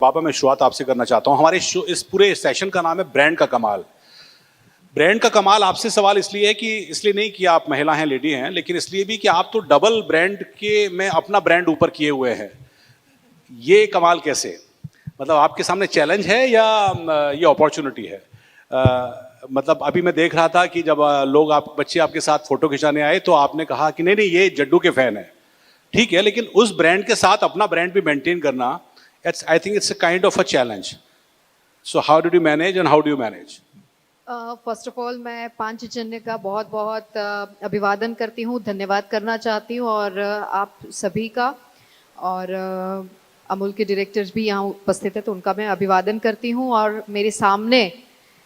बाबा मैं शुरुआत आपसे करना चाहता हूं। हमारे इस पूरे सेशन का नाम है ब्रांड का कमाल। ब्रांड का कमाल आपसे सवाल इसलिए है कि इसलिए नहीं कि आप महिला हैं, लेडी हैं, लेकिन इसलिए भी कि आप तो डबल ब्रांड के में अपना ब्रांड ऊपर किए हुए हैं। ये कमाल कैसे? मतलब आपके सामने चैलेंज है या ये अपॉर्चुनिटी है? मतलब अभी मैं देख रहा था कि जब लोग आप बच्चे आपके साथ फोटो खिंचाने आए तो आपने कहा कि नहीं नहीं ये जड्डू के फैन है। ठीक है, लेकिन उस ब्रांड के साथ अपना ब्रांड भी मेंटेन करना, I think it's a kind of a challenge. So how did you manage and how do you manage? First of all मैं पांचजन्य का बहुत बहुत अभिवादन करती हूँ, धन्यवाद करना चाहती हूँ और आप सभी का और अमूल के डायरेक्टर्स भी यहाँ उपस्थित है तो उनका मैं अभिवादन करती हूँ। और मेरे सामने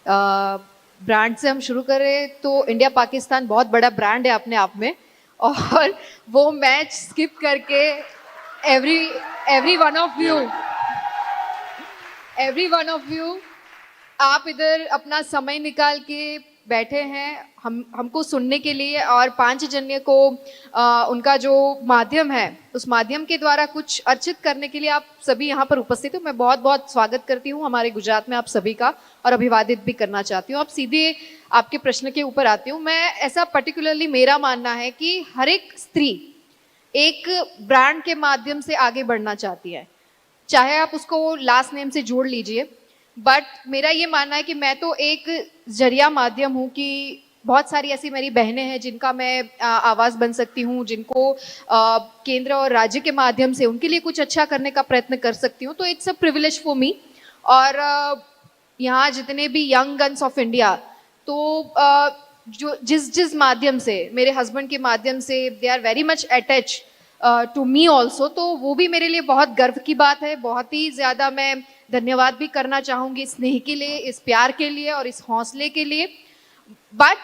ब्रांड से हम शुरू करें तो इंडिया पाकिस्तान बहुत बड़ा ब्रांड है अपने आप में, और वो मैच स्किप करके एवरी वन ऑफ यू आप इधर अपना समय निकाल के बैठे हैं हमको सुनने के लिए, और पांचजन्य को उनका जो माध्यम है उस माध्यम के द्वारा कुछ अर्चित करने के लिए आप सभी यहाँ पर उपस्थित हो। मैं बहुत बहुत स्वागत करती हूँ हमारे गुजरात में आप सभी का, और अभिवादित भी करना चाहती हूँ। अब सीधे आपके प्रश्न के ऊपर आती हूँ। मैं ऐसा पर्टिकुलरली मेरा मानना है कि हर एक स्त्री एक ब्रांड के माध्यम से आगे बढ़ना चाहती है, चाहे आप उसको लास्ट नेम से जोड़ लीजिए, बट मेरा ये मानना है कि मैं तो एक जरिया माध्यम हूँ कि बहुत सारी ऐसी मेरी बहनें हैं जिनका मैं आवाज़ बन सकती हूँ, जिनको केंद्र और राज्य के माध्यम से उनके लिए कुछ अच्छा करने का प्रयत्न कर सकती हूँ। तो it's a privilege for me. और यहाँ जितने भी यंग गन्स ऑफ इंडिया, तो जो जिस माध्यम से मेरे हस्बैंड के माध्यम से they are very much attach to me also, तो वो भी मेरे लिए बहुत गर्व की बात है। बहुत ही ज़्यादा मैं धन्यवाद भी करना चाहूँगी इस स्नेह के लिए, इस प्यार के लिए और इस हौसले के लिए। But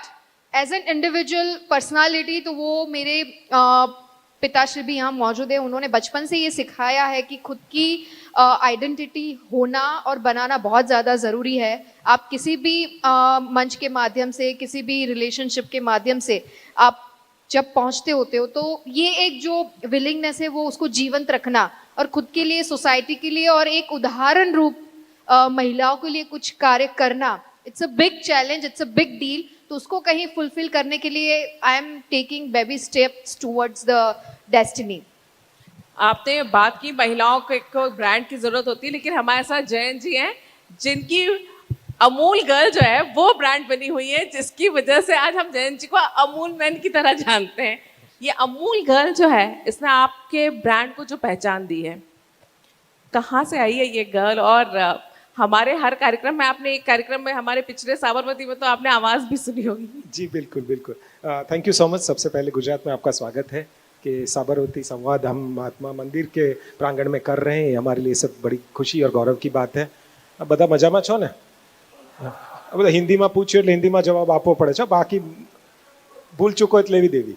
as an individual personality तो वो मेरे पिताश्री भी यहाँ मौजूद है, उन्होंने बचपन से ये सिखाया है कि खुद की आइडेंटिटी होना और बनाना बहुत ज़्यादा ज़रूरी है। आप किसी भी मंच के माध्यम से, किसी भी रिलेशनशिप के माध्यम से आप जब पहुंचते होते हो तो ये एक जो विलिंगनेस है वो उसको जीवंत रखना और खुद के लिए, सोसाइटी के लिए और एक उदाहरण रूप महिलाओं के लिए कुछ कार्य करना, it's a big challenge, it's a big deal. तो उसको कहीं फुलफिल करने के लिए I am taking baby steps towards the destiny. आपने बात की महिलाओं को ब्रांड की जरूरत होती है, लेकिन हमारे साथ जयंत जी हैं जिनकी अमूल गर्ल जो है वो ब्रांड बनी हुई है, जिसकी वजह से आज हम जयंत जी को अमूल मैन की तरह जानते हैं। ये अमूल गर्ल जो है इसने आपके ब्रांड को जो पहचान दी है, कहाँ से आई है ये गर्ल? और हमारे हर कार्यक्रम में, आपने एक कार्यक्रम में हमारे पिछले साबरमती में तो आपने आवाज़ भी सुनी होगी। जी बिल्कुल बिल्कुल। Thank you so much. सबसे पहले गुजरात में आपका स्वागत है कि साबरमती संवाद हम महात्मा मंदिर के प्रांगण में कर रहे हैं। हमारे लिए सब बड़ी खुशी और गौरव की बात है। બધા મજામાં છો ને? બધા હિન્દીમાં પૂછ્યું એટલે હિન્દીમાં જવાબ આપવો પડે છે, બાકી ભૂલ ચૂકો એટલે લેવી દેવી।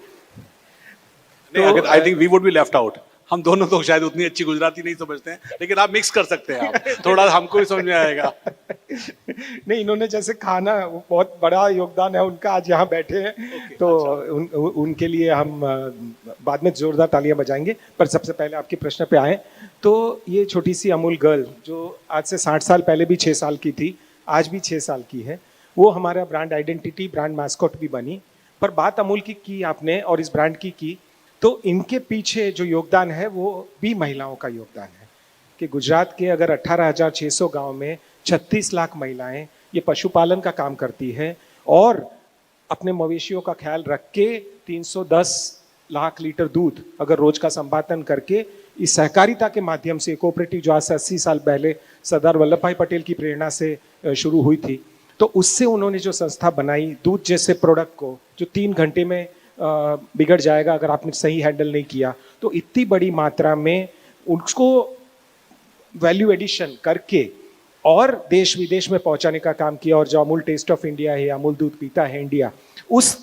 I think we would be left out. हम दोनों तो शायद उतनी अच्छी गुजराती नहीं समझते हैं, लेकिन आप मिक्स कर सकते हैं, आप थोड़ा हमको भी समझ में आएगा। नहीं, इन्होंने जैसे खाना, बहुत बड़ा योगदान है उनका, आज यहाँ बैठे हैं। तो अच्छा। उनके लिए हम बाद में जोरदार तालियां बजाएंगे। पर सबसे पहले आपके प्रश्न पे आए तो ये छोटी सी अमूल गर्ल जो आज से 60 साल पहले भी 6 साल की थी, आज भी 6 साल की है, वो हमारा ब्रांड आइडेंटिटी, ब्रांड मैस्कॉट भी बनी। पर बात अमूल की आपने और इस ब्रांड की तो इनके पीछे जो योगदान है वो भी महिलाओं का योगदान है कि गुजरात के अगर 18,600 गांव में 36 लाख महिलाएं ये पशुपालन का काम करती है और अपने मवेशियों का ख्याल रख के 310 लाख लीटर दूध अगर रोज का संपादन करके इस सहकारिता के माध्यम से, कोऑपरेटिव जो आज से 80 साल पहले सरदार वल्लभ भाई पटेल की प्रेरणा से शुरू हुई थी, तो उससे उन्होंने जो संस्था बनाई, दूध जैसे प्रोडक्ट को जो 3 घंटे में बिगड़ जाएगा अगर आपने सही हैंडल नहीं किया, तो इतनी बड़ी मात्रा में उसको वैल्यू एडिशन करके और देश विदेश में पहुंचाने का काम किया। और जो अमूल टेस्ट ऑफ इंडिया है, अमूल दूध पीता है इंडिया, उस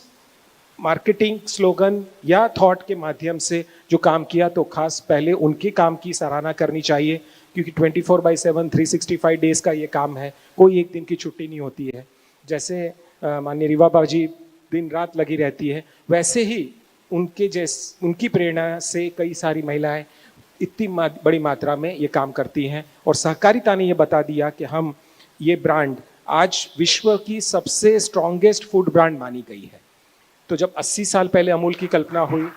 मार्केटिंग स्लोगन या थॉट के माध्यम से जो काम किया, तो खास पहले उनके काम की सराहना करनी चाहिए, क्योंकि 24/7 365 डेज का ये काम है, कोई एक दिन की छुट्टी नहीं होती है। जैसे माननीय रीवा बाजी दिन रात लगी रहती है, वैसे ही उनकी प्रेरणा से कई सारी महिलाएं इतनी बड़ी मात्रा में ये काम करती हैं। और सहकारिता ने ये बता दिया कि हम ये ब्रांड आज विश्व की सबसे स्ट्रॉन्गेस्ट फूड ब्रांड मानी गई है। तो जब 80 साल पहले अमूल की कल्पना हुई,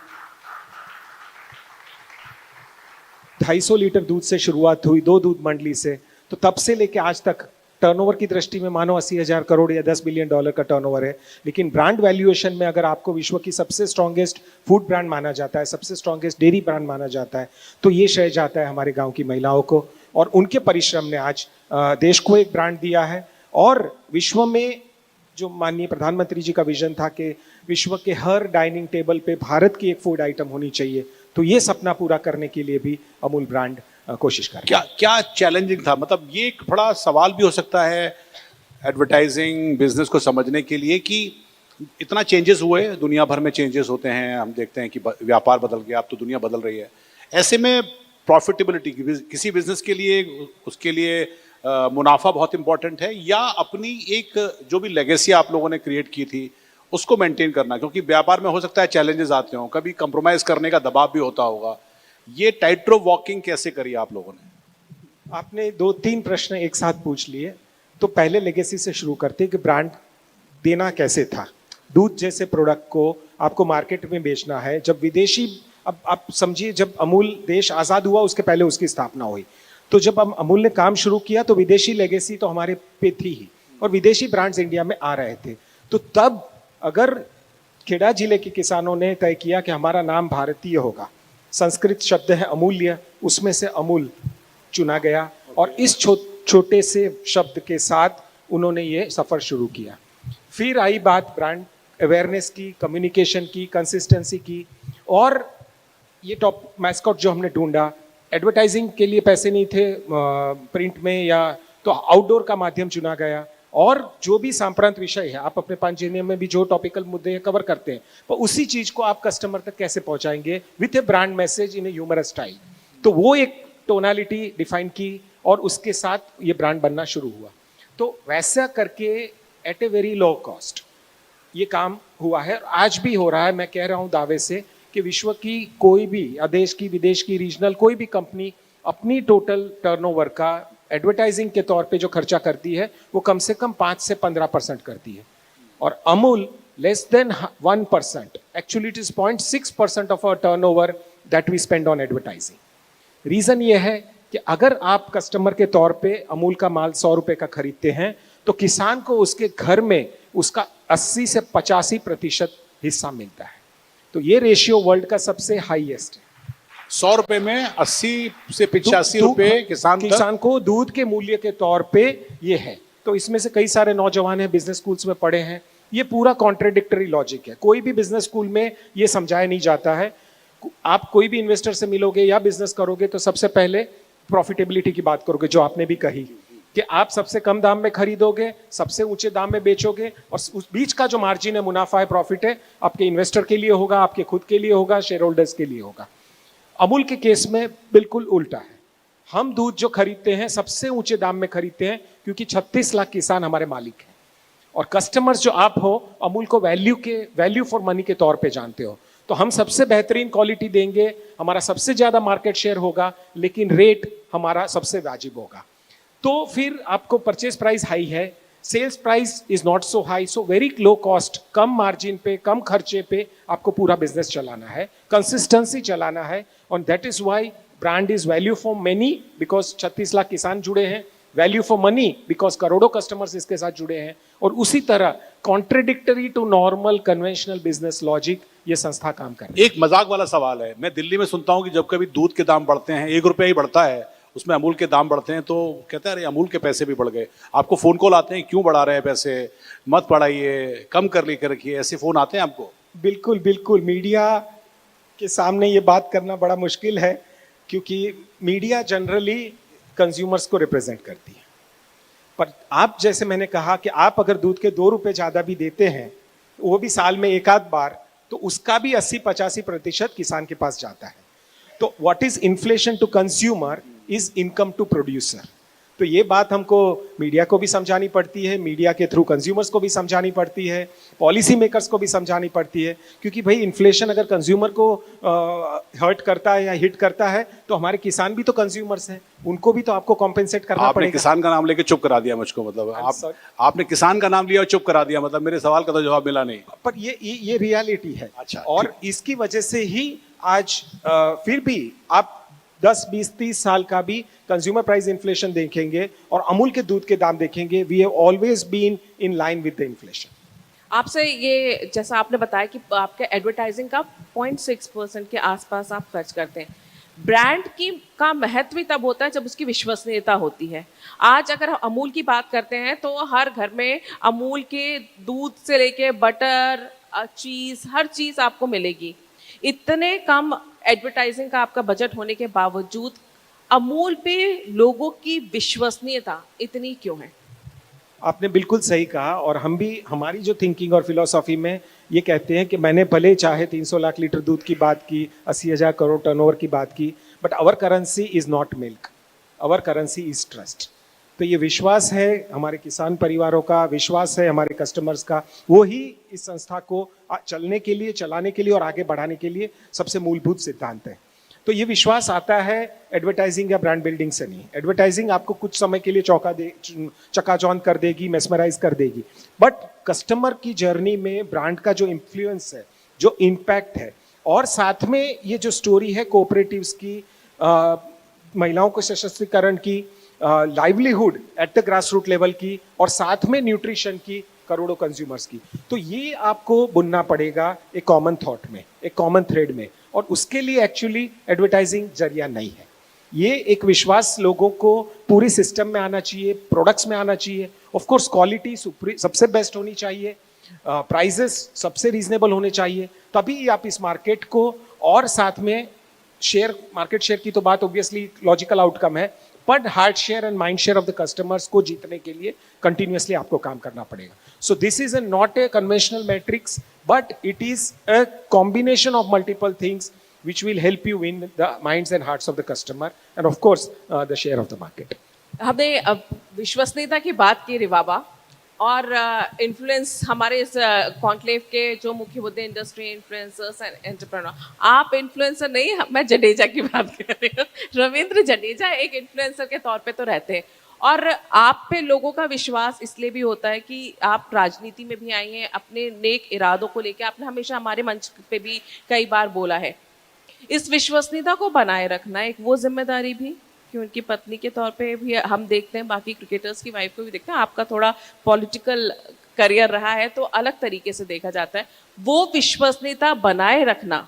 250 लीटर दूध से शुरुआत हुई, 2 दूध मंडली से, तो तब से लेके आज तक टर्नओवर की दृष्टि में मानो 80,000 करोड़ या $10 बिलियन का टर्नओवर है। लेकिन ब्रांड वैल्यूएशन में अगर आपको विश्व की सबसे स्ट्रॉन्गेस्ट फूड ब्रांड माना जाता है, सबसे स्ट्रॉन्गेस्ट डेयरी ब्रांड माना जाता है, तो ये श्रेय जाता है हमारे गांव की महिलाओं को। और उनके परिश्रम ने आज देश को एक ब्रांड दिया है। और विश्व में जो माननीय प्रधानमंत्री जी का विजन था कि विश्व के हर डाइनिंग टेबल पे भारत की एक फूड आइटम होनी चाहिए, तो ये सपना पूरा करने के लिए भी अमूल ब्रांड कोशिश कर रहा है। क्या चैलेंजिंग था? मतलब ये एक बड़ा सवाल भी हो सकता है एडवर्टाइजिंग बिजनेस को समझने के लिए कि इतना चेंजेस हुए, दुनिया भर में चेंजेस होते हैं, हम देखते हैं कि व्यापार बदल गया, अब तो दुनिया बदल रही है। ऐसे में प्रॉफिटेबिलिटी किसी बिजनेस के लिए, उसके लिए मुनाफा बहुत इंपॉर्टेंट है, या अपनी एक जो भी लेगेसी आप लोगों ने क्रिएट की थी उसको मेंटेन करना? क्योंकि व्यापार में हो सकता है चैलेंजेस आते हों, कभी कंप्रोमाइज करने का दबाव भी होता होगा। ये टाइट रोप वॉकिंग कैसे करी आप लोगों ने? आपने 2-3 प्रश्न एक साथ पूछ लिए। तो पहले लेगेसी से शुरू करते कि ब्रांड देना कैसे था। दूध जैसे प्रोडक्ट को आपको मार्केट में बेचना है। जब विदेशी, अब आप समझिए, जब अमूल देश आज़ाद हुआ उसके पहले उसकी स्थापना हुई, तो जब हम अमूल ने काम शुरू किया तो विदेशी लेगेसी तो हमारे पे थी ही, और विदेशी ब्रांड्स इंडिया में आ रहे थे। तो तब अगर खेड़ा जिले के किसानों ने तय किया कि हमारा नाम भारतीय होगा, संस्कृत शब्द है अमूल्य, उसमें से अमूल चुना गया, और इस छोटे से शब्द के साथ उन्होंने ये सफर शुरू किया। फिर आई बात ब्रांड अवेयरनेस की, कम्युनिकेशन की, कंसिस्टेंसी की, और ये टॉप मैस्कॉट जो हमने ढूंढा। एडवर्टाइजिंग के लिए पैसे नहीं थे प्रिंट में, या तो आउटडोर का माध्यम चुना गया। और जो भी सांप्रांत विषय है, आप अपने पांचजन्य में भी जो टॉपिकल मुद्दे कवर करते हैं, तो उसी चीज को आप कस्टमर तक कैसे पहुंचाएंगे with a brand message in a humorous style. तो वो एक टोनालिटी डिफाइन की, और उसके साथ ये ब्रांड बनना शुरू हुआ। तो वैसा करके at a very low cost ये काम हुआ है, और आज भी हो रहा है। मैं कह रहा हूँ दावे से कि विश्व की कोई भी, देश की, विदेश की, रीजनल कोई भी कंपनी अपनी टोटल टर्नओवर का एडवर्टाइजिंग के तौर पे जो खर्चा करती है वो कम से कम 5 से 15% करती है, और Amul less than 1%, actually it is 0.6% of our turnover that we spend on advertising. Reason ये है कि अगर आप कस्टमर के तौर पे अमूल का माल 100 रुपए का खरीदते हैं, तो किसान को उसके घर में उसका 80 से 85% हिस्सा मिलता है। तो ये रेशियो वर्ल्ड का सबसे हाईएस्ट है। 100 रुपए में 80 से 85 रुपए किसान को दूध के मूल्य के तौर पे ये है। तो इसमें से कई सारे नौजवान हैं, बिजनेस स्कूल्स में पढ़े हैं। ये पूरा कॉन्ट्रेडिक्टरी लॉजिक है, कोई भी बिजनेस स्कूल में ये समझाया नहीं जाता है। आप कोई भी इन्वेस्टर से मिलोगे या बिजनेस करोगे तो सबसे पहले प्रॉफिटेबिलिटी की बात करोगे, जो आपने भी कही कि आप सबसे कम दाम में खरीदोगे, सबसे ऊंचे दाम में बेचोगे, और उस बीच का जो मार्जिन है, मुनाफा है, प्रॉफिट है, आपके इन्वेस्टर के लिए होगा, आपके खुद के लिए होगा, शेयर होल्डर्स के लिए होगा। अमूल के केस में बिल्कुल उल्टा है। हम दूध जो खरीदते हैं सबसे ऊंचे दाम में खरीदते हैं, क्योंकि 36 लाख किसान हमारे मालिक हैं, और कस्टमर्स जो आप हो अमूल को वैल्यू फॉर मनी के तौर पे जानते हो। तो हम सबसे बेहतरीन क्वालिटी देंगे, हमारा सबसे ज्यादा मार्केट शेयर होगा, लेकिन रेट हमारा सबसे वाजिब होगा। तो फिर आपको परचेज प्राइस हाई है, sales price is not so high, so very low cost, कम मार्जिन पे, कम खर्चे पे आपको पूरा बिजनेस चलाना है, कंसिस्टेंसी चलाना है। और that is why brand is value for many, because 36 lakh किसान जुड़े हैं, वैल्यू फॉर मनी बिकॉज करोड़ों कस्टमर्स इसके साथ जुड़े हैं। और उसी तरह contradictory to normal conventional business logic ये संस्था काम कर रही है। एक मजाक वाला सवाल है, मैं दिल्ली में सुनता हूँ कि जब कभी दूध के दाम बढ़ते हैं, 1 रुपया ही बढ़ता है, उसमें अमूल के दाम बढ़ते हैं, तो कहते हैं अरे अमूल के पैसे भी बढ़ गए। आपको फोन कॉल आते हैं, क्यों बढ़ा रहे हैं पैसे, मत बढ़ाइए, कम कर लेकर रखिए, ऐसे फोन आते हैं आपको? बिल्कुल बिल्कुल। मीडिया के सामने ये बात करना बड़ा मुश्किल है, क्योंकि मीडिया जनरली कंज्यूमर्स को रिप्रेजेंट करती है। पर आप, जैसे मैंने कहा कि आप अगर दूध के 2 रुपए ज्यादा भी देते हैं, वो भी साल में एक आध बार, तो उसका भी 80-85% किसान के पास जाता है। तो what is inflation to consumer is income to producer. तो तो ये बात हमको मीडिया को भी समझानी पड़ती है, मीडिया के थ्रू कंज्यूमर्स को भी समझानी पड़ती है, पॉलिसी मेकर्स को भी समझानी पड़ती है, क्योंकि भाई इन्फ्लेशन अगर कंज्यूमर को हर्ट करता है या हिट करता है तो हमारे किसान भी तो कंज्यूमर्स हैं, उनको भी तो आपको कॉम्पेंसेट करना आपने पड़ेगा। किसान का नाम लेके चुप करा दिया मुझको, मतलब आपने किसान का नाम लिया और चुप करा दिया, मतलब मेरे सवाल का तो जवाब मिला नहीं। पर ये रियलिटी है। अच्छा, और इसकी वजह से ही आज फिर भी आप 10, 20, 30 साल का भी कंज्यूमर प्राइस इन्फ्लेशन देखेंगे और अमूल के दूध के दाम देखेंगे, we have always been in line with the inflation. आपसे ये जैसा आपने बताया कि आपके एडवर्टाइजिंग का 0.6% के आसपास आप खर्च करते हैं। ब्रांड की का महत्व ही तब होता है जब उसकी विश्वसनीयता होती है। आज अगर हम अमूल की बात करते हैं तो हर घर में अमूल के दूध से लेके बटर, चीज़, हर चीज़ आपको मिलेगी। इतने कम एडवर्टाइजिंग का आपका बजट होने के बावजूद अमूल पे लोगों की विश्वसनीयता इतनी क्यों है? आपने बिल्कुल सही कहा, और हम भी हमारी जो थिंकिंग और फिलॉसफी में ये कहते हैं कि मैंने भले चाहे 300 लाख लीटर दूध की बात की, 80,000 करोड़ टर्नओवर की बात की, but our currency is not milk, our currency is trust. तो ये विश्वास है हमारे किसान परिवारों का, विश्वास है हमारे कस्टमर्स का, वो ही इस संस्था को चलने के लिए, चलाने के लिए और आगे बढ़ाने के लिए सबसे मूलभूत सिद्धांत है। तो ये विश्वास आता है एडवर्टाइजिंग या ब्रांड बिल्डिंग से नहीं। एडवर्टाइजिंग आपको कुछ समय के लिए चकाचौंध कर देगी, मेस्मराइज कर देगी, बट कस्टमर की जर्नी में ब्रांड का जो इन्फ्लुएंस है, जो इम्पैक्ट है, और साथ में ये जो स्टोरी है कोऑपरेटिव्स की, महिलाओं के सशक्तिकरण की, livelihood at the grass root level की, और साथ में न्यूट्रिशन की, करोड़ों कंज्यूमर्स की, तो ये आपको बुनना पड़ेगा एक कॉमन थॉट में, एक कॉमन थ्रेड में, और उसके लिए एक्चुअली एडवर्टाइजिंग जरिया नहीं है। ये एक विश्वास लोगों को पूरे सिस्टम में आना चाहिए, प्रोडक्ट्स में आना चाहिए। ऑफ कोर्स क्वालिटी सबसे बेस्ट होनी चाहिए, प्राइजेस सबसे रीजनेबल होने चाहिए, तभी आप इस मार्केट को, और साथ में शेयर, मार्केट शेयर की तो बात ऑब्वियसली लॉजिकल आउटकम है, but heart share and mind share of the customers को जीतने के लिए कंटिन्यूअसली आपको काम करना पड़ेगा। So this is not a conventional matrix, but it is a combination of multiple things which will help you win the minds and hearts of the customer and of course the share of the market. हमने विश्वसनीयता की बात की रिवाबा, और influence हमारे इस conclave के जो मुख्य मुद्दे इंडस्ट्री, इन्फ्लुएंसर्स एंड एंटरप्रेन्योर। आप इन्फ्लुएंसर नहीं, मैं जडेजा की बात कर रही हूँ। रविंद्र जडेजा एक इन्फ्लुएंसर के तौर पे तो रहते हैं, और आप पे लोगों का विश्वास इसलिए भी होता है कि आप राजनीति में भी आई हैं अपने नेक इरादों को लेकर। आपने हमेशा हमारे मंच पे भी कई बार बोला है, इस विश्वसनीयता को बनाए रखना एक वो जिम्मेदारी भी कि उनकी पत्नी के तौर पे भी हम देखते हैं, बाकी क्रिकेटर्स की वाइफ को भी देखते हैं, आपका थोड़ा पॉलिटिकल करियर रहा है तो अलग तरीके से देखा जाता है, वो विश्वसनीयता बनाए रखना।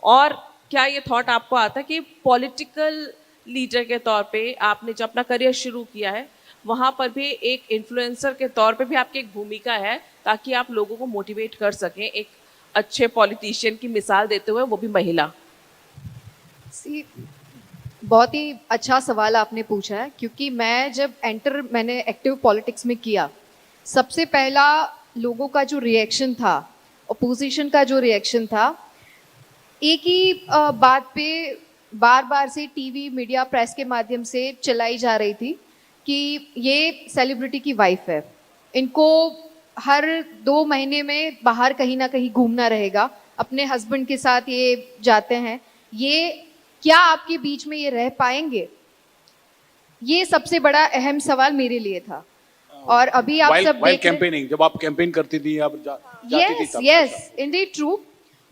और क्या ये थॉट आपको आता है कि पॉलिटिकल लीडर के तौर पे आपने जो अपना करियर शुरू किया है वहाँ पर भी एक इन्फ्लुएंसर के तौर पे भी आपकी एक भूमिका है, ताकि आप लोगों को मोटिवेट कर सकें एक अच्छे पॉलिटिशियन की मिसाल देते हुए, वो भी महिला? बहुत ही अच्छा सवाल आपने पूछा है, क्योंकि मैं जब मैंने एक्टिव पॉलिटिक्स में किया, सबसे पहला लोगों का जो रिएक्शन था, अपोजिशन का जो रिएक्शन था, एक ही बात पे बार बार से टीवी, मीडिया, प्रेस के माध्यम से चलाई जा रही थी कि ये सेलिब्रिटी की वाइफ है, इनको हर 2 महीने में बाहर कहीं ना कहीं घूमना रहेगा, अपने हस्बैंड के साथ ये जाते हैं, ये क्या आपके बीच में ये रह पाएंगे? ये सबसे बड़ा अहम सवाल मेरे लिए था। और अभी आप सब देख कैंपेनिंग, जब आप कैंपेन करती थी, आप जाती थी, यस इंडीड ट्रू,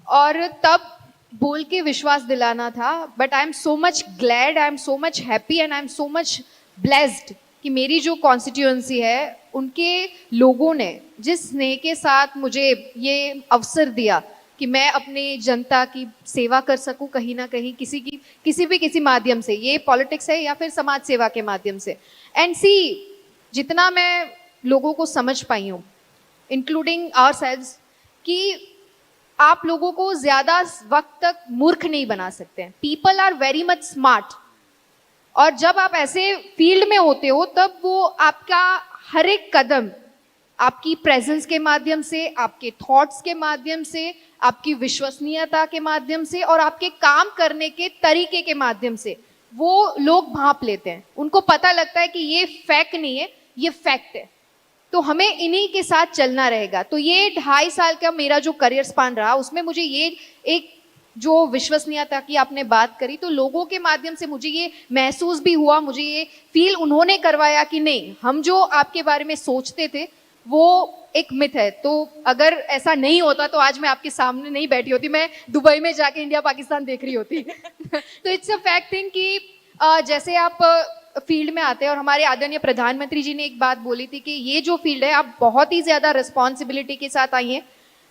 और तब बोल के विश्वास दिलाना था। But I am so much glad, I am so much happy and I am so much blessed कि मेरी जो कॉन्स्टिट्यूएंसी है उनके लोगों ने जिस स्नेह के साथ मुझे ये अवसर दिया कि मैं अपने जनता की सेवा कर सकूं, कहीं ना कहीं किसी माध्यम से, ये पॉलिटिक्स है या फिर समाज सेवा के माध्यम से। एंड सी, जितना मैं लोगों को समझ पाई हूँ, इंक्लूडिंग आवरसेल्व्स, कि आप लोगों को ज्यादा वक्त तक मूर्ख नहीं बना सकते हैं। People are very much smart, और जब आप ऐसे फील्ड में होते हो तब वो आपका हर एक कदम आपकी प्रेजेंस के माध्यम से, आपके थॉट्स के माध्यम से, आपकी विश्वसनीयता के माध्यम से और आपके काम करने के तरीके के माध्यम से वो लोग भांप लेते हैं, उनको पता लगता है कि ये फैक्ट नहीं है, ये फैक्ट है। तो हमें इन्हीं के साथ चलना रहेगा। तो ये 2.5 साल का मेरा जो करियर स्पान रहा, उसमें मुझे ये एक जो विश्वसनीयता की आपने बात करी, तो लोगों के माध्यम से मुझे ये महसूस भी हुआ, मुझे ये फील उन्होंने करवाया कि नहीं, हम जो आपके बारे में सोचते थे वो एक मिथ है। तो अगर ऐसा नहीं होता तो आज मैं आपके सामने नहीं बैठी होती, मैं दुबई में जाके इंडिया पाकिस्तान देख रही होती। तो इट्स अ फैक्ट थिंग कि जैसे आप फील्ड में आते हैं, और हमारे आदरणीय प्रधानमंत्री जी ने एक बात बोली थी कि ये जो फील्ड है, आप बहुत ही ज्यादा रिस्पॉन्सिबिलिटी के साथ आई हैं,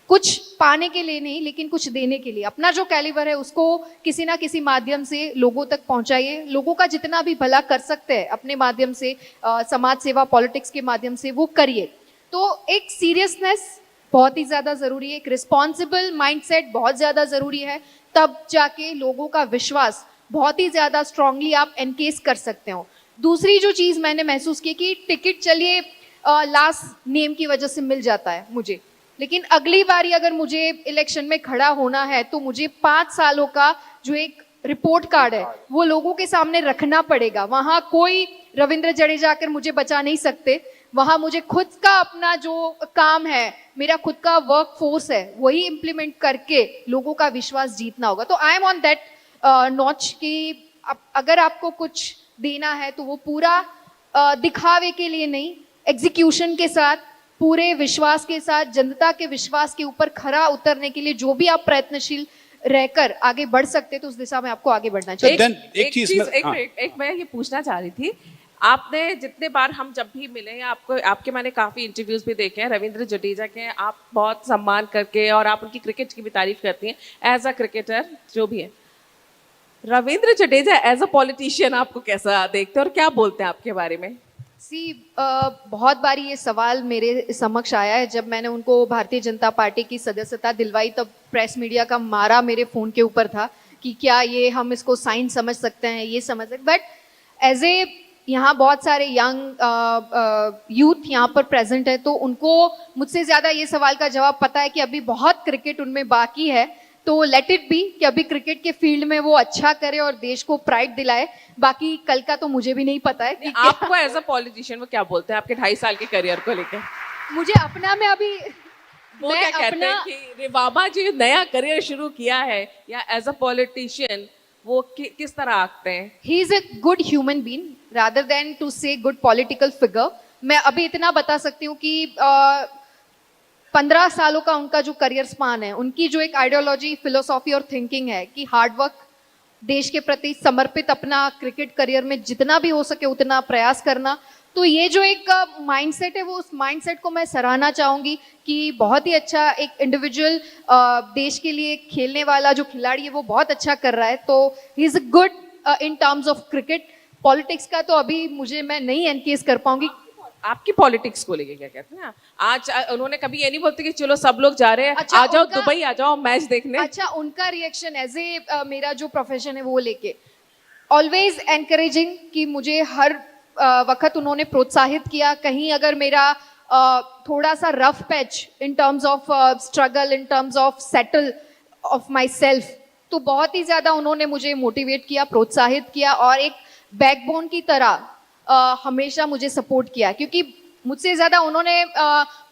कुछ पाने के लिए नहीं लेकिन कुछ देने के लिए। अपना जो कैलिबर है उसको किसी ना किसी माध्यम से लोगों तक पहुंचाइए, लोगों का जितना भी भला कर सकते हैं अपने माध्यम से, समाज सेवा, पॉलिटिक्स के माध्यम से वो करिए। तो एक सीरियसनेस बहुत ही ज्यादा जरूरी है, एक रिस्पॉन्सिबल माइंडसेट बहुत ज्यादा जरूरी है, तब जाके लोगों का विश्वास बहुत ही ज्यादा स्ट्रांगली आप एनकेस कर सकते हो। दूसरी जो चीज मैंने महसूस की कि टिकट चलिए लास्ट नेम की वजह से मिल जाता है मुझे, लेकिन अगली बारी अगर मुझे इलेक्शन में खड़ा होना है तो मुझे 5 सालों का जो एक रिपोर्ट कार्ड है वो लोगों के सामने रखना पड़ेगा। वहां कोई रविंद्र जडेजा आकर मुझे बचा नहीं सकते, वहां मुझे खुद का अपना जो काम है, मेरा खुद का वर्क फोर्स है, वही इंप्लीमेंट करके लोगों का विश्वास जीतना होगा। तो I am on that notch कि अगर आपको कुछ देना है तो वो पूरा दिखावे के लिए नहीं, एग्जीक्यूशन के साथ, पूरे विश्वास के साथ, जनता के विश्वास के ऊपर खरा उतरने के लिए जो भी आप प्रयत्नशील रहकर आगे बढ़ सकते तो उस दिशा में आपको आगे बढ़ना चाहिए। एक मैं ये पूछना चाह रही थी, आपने जितने बार हम जब भी मिले हैं आपके मैंने काफी इंटरव्यूज भी देखे हैं रविंद्र जडेजा के, आप बहुत सम्मान करके और आप उनकी क्रिकेट की भी तारीफ करती हैं एज अ क्रिकेटर जो भी है। Ravindra Jadeja as a politician आपको कैसा देखते हैं और क्या बोलते हैं आपके बारे में? बहुत बारी ये सवाल मेरे समक्ष आया है। जब मैंने उनको भारतीय जनता पार्टी की सदस्यता दिलवाई तब प्रेस मीडिया का मारा मेरे फोन के ऊपर था कि क्या ये हम इसको साइन समझ सकते हैं, ये समझ सकते। बट एज ए यहाँ बहुत सारे यंग यूथ यहाँ पर प्रेजेंट है, तो उनको मुझसे ज़्यादा ये सवाल का जवाब पता है कि अभी बहुत क्रिकेट उनमें बाकी है, तो लेट इट बी कि अभी क्रिकेट के फील्ड में वो अच्छा करे और देश को प्राइड दिलाए। बाकी कल का तो मुझे भी नहीं पता है कि आपको एज अ पॉलिटिशियन वो क्या बोलते हैं आपके 2.5 साल के करियर को लेकर? मुझे अपना में अभी वो क्या कहते हैं कि रिवाबा जी नया करियर शुरू किया है या एज अ पॉलिटिशियन वो किस तरह आते हैं? He is a good human being rather than to say good political figure. मैं अभी इतना बता सकती हूँ कि 15 सालों का उनका जो करियर स्पान है, उनकी जो एक आइडियोलॉजी, फिलोसॉफी और थिंकिंग है कि हार्डवर्क, देश के प्रति समर्पित, अपना क्रिकेट करियर में जितना भी हो सके उतना प्रयास करना, तो ये जो एक माइंडसेट है वो उस माइंडसेट को मैं सराहना चाहूंगी कि बहुत ही अच्छा एक इंडिविजुअल देश के लिए खेलने वाला जो खिलाड़ी है वो बहुत अच्छा कर रहा है। तो he is good in terms of cricket. Politics का तो अभी मैं नहीं एनकेस कर पाऊंगी। आपकी पॉलिटिक्स को लेके क्या कहते हैं? आज उन्होंने कभी ये नहीं बोलते कि चलो सब लोग जा रहे हैं, अच्छा, आ जाओ दुबई आ जाओ मैच देखने? अच्छा, उनका रिएक्शन एज ए मेरा जो प्रोफेशन है वो लेके ऑलवेज एनकरेजिंग कि मुझे हर वक्त उन्होंने प्रोत्साहित किया। कहीं अगर मेरा थोड़ा सा rough patch in terms of struggle, in terms of settle of my self, तो बहुत ही ज्यादा उन्होंने मुझे मोटिवेट किया, प्रोत्साहित किया और एक बैकबोन की तरह हमेशा मुझे सपोर्ट किया। क्योंकि मुझसे ज़्यादा उन्होंने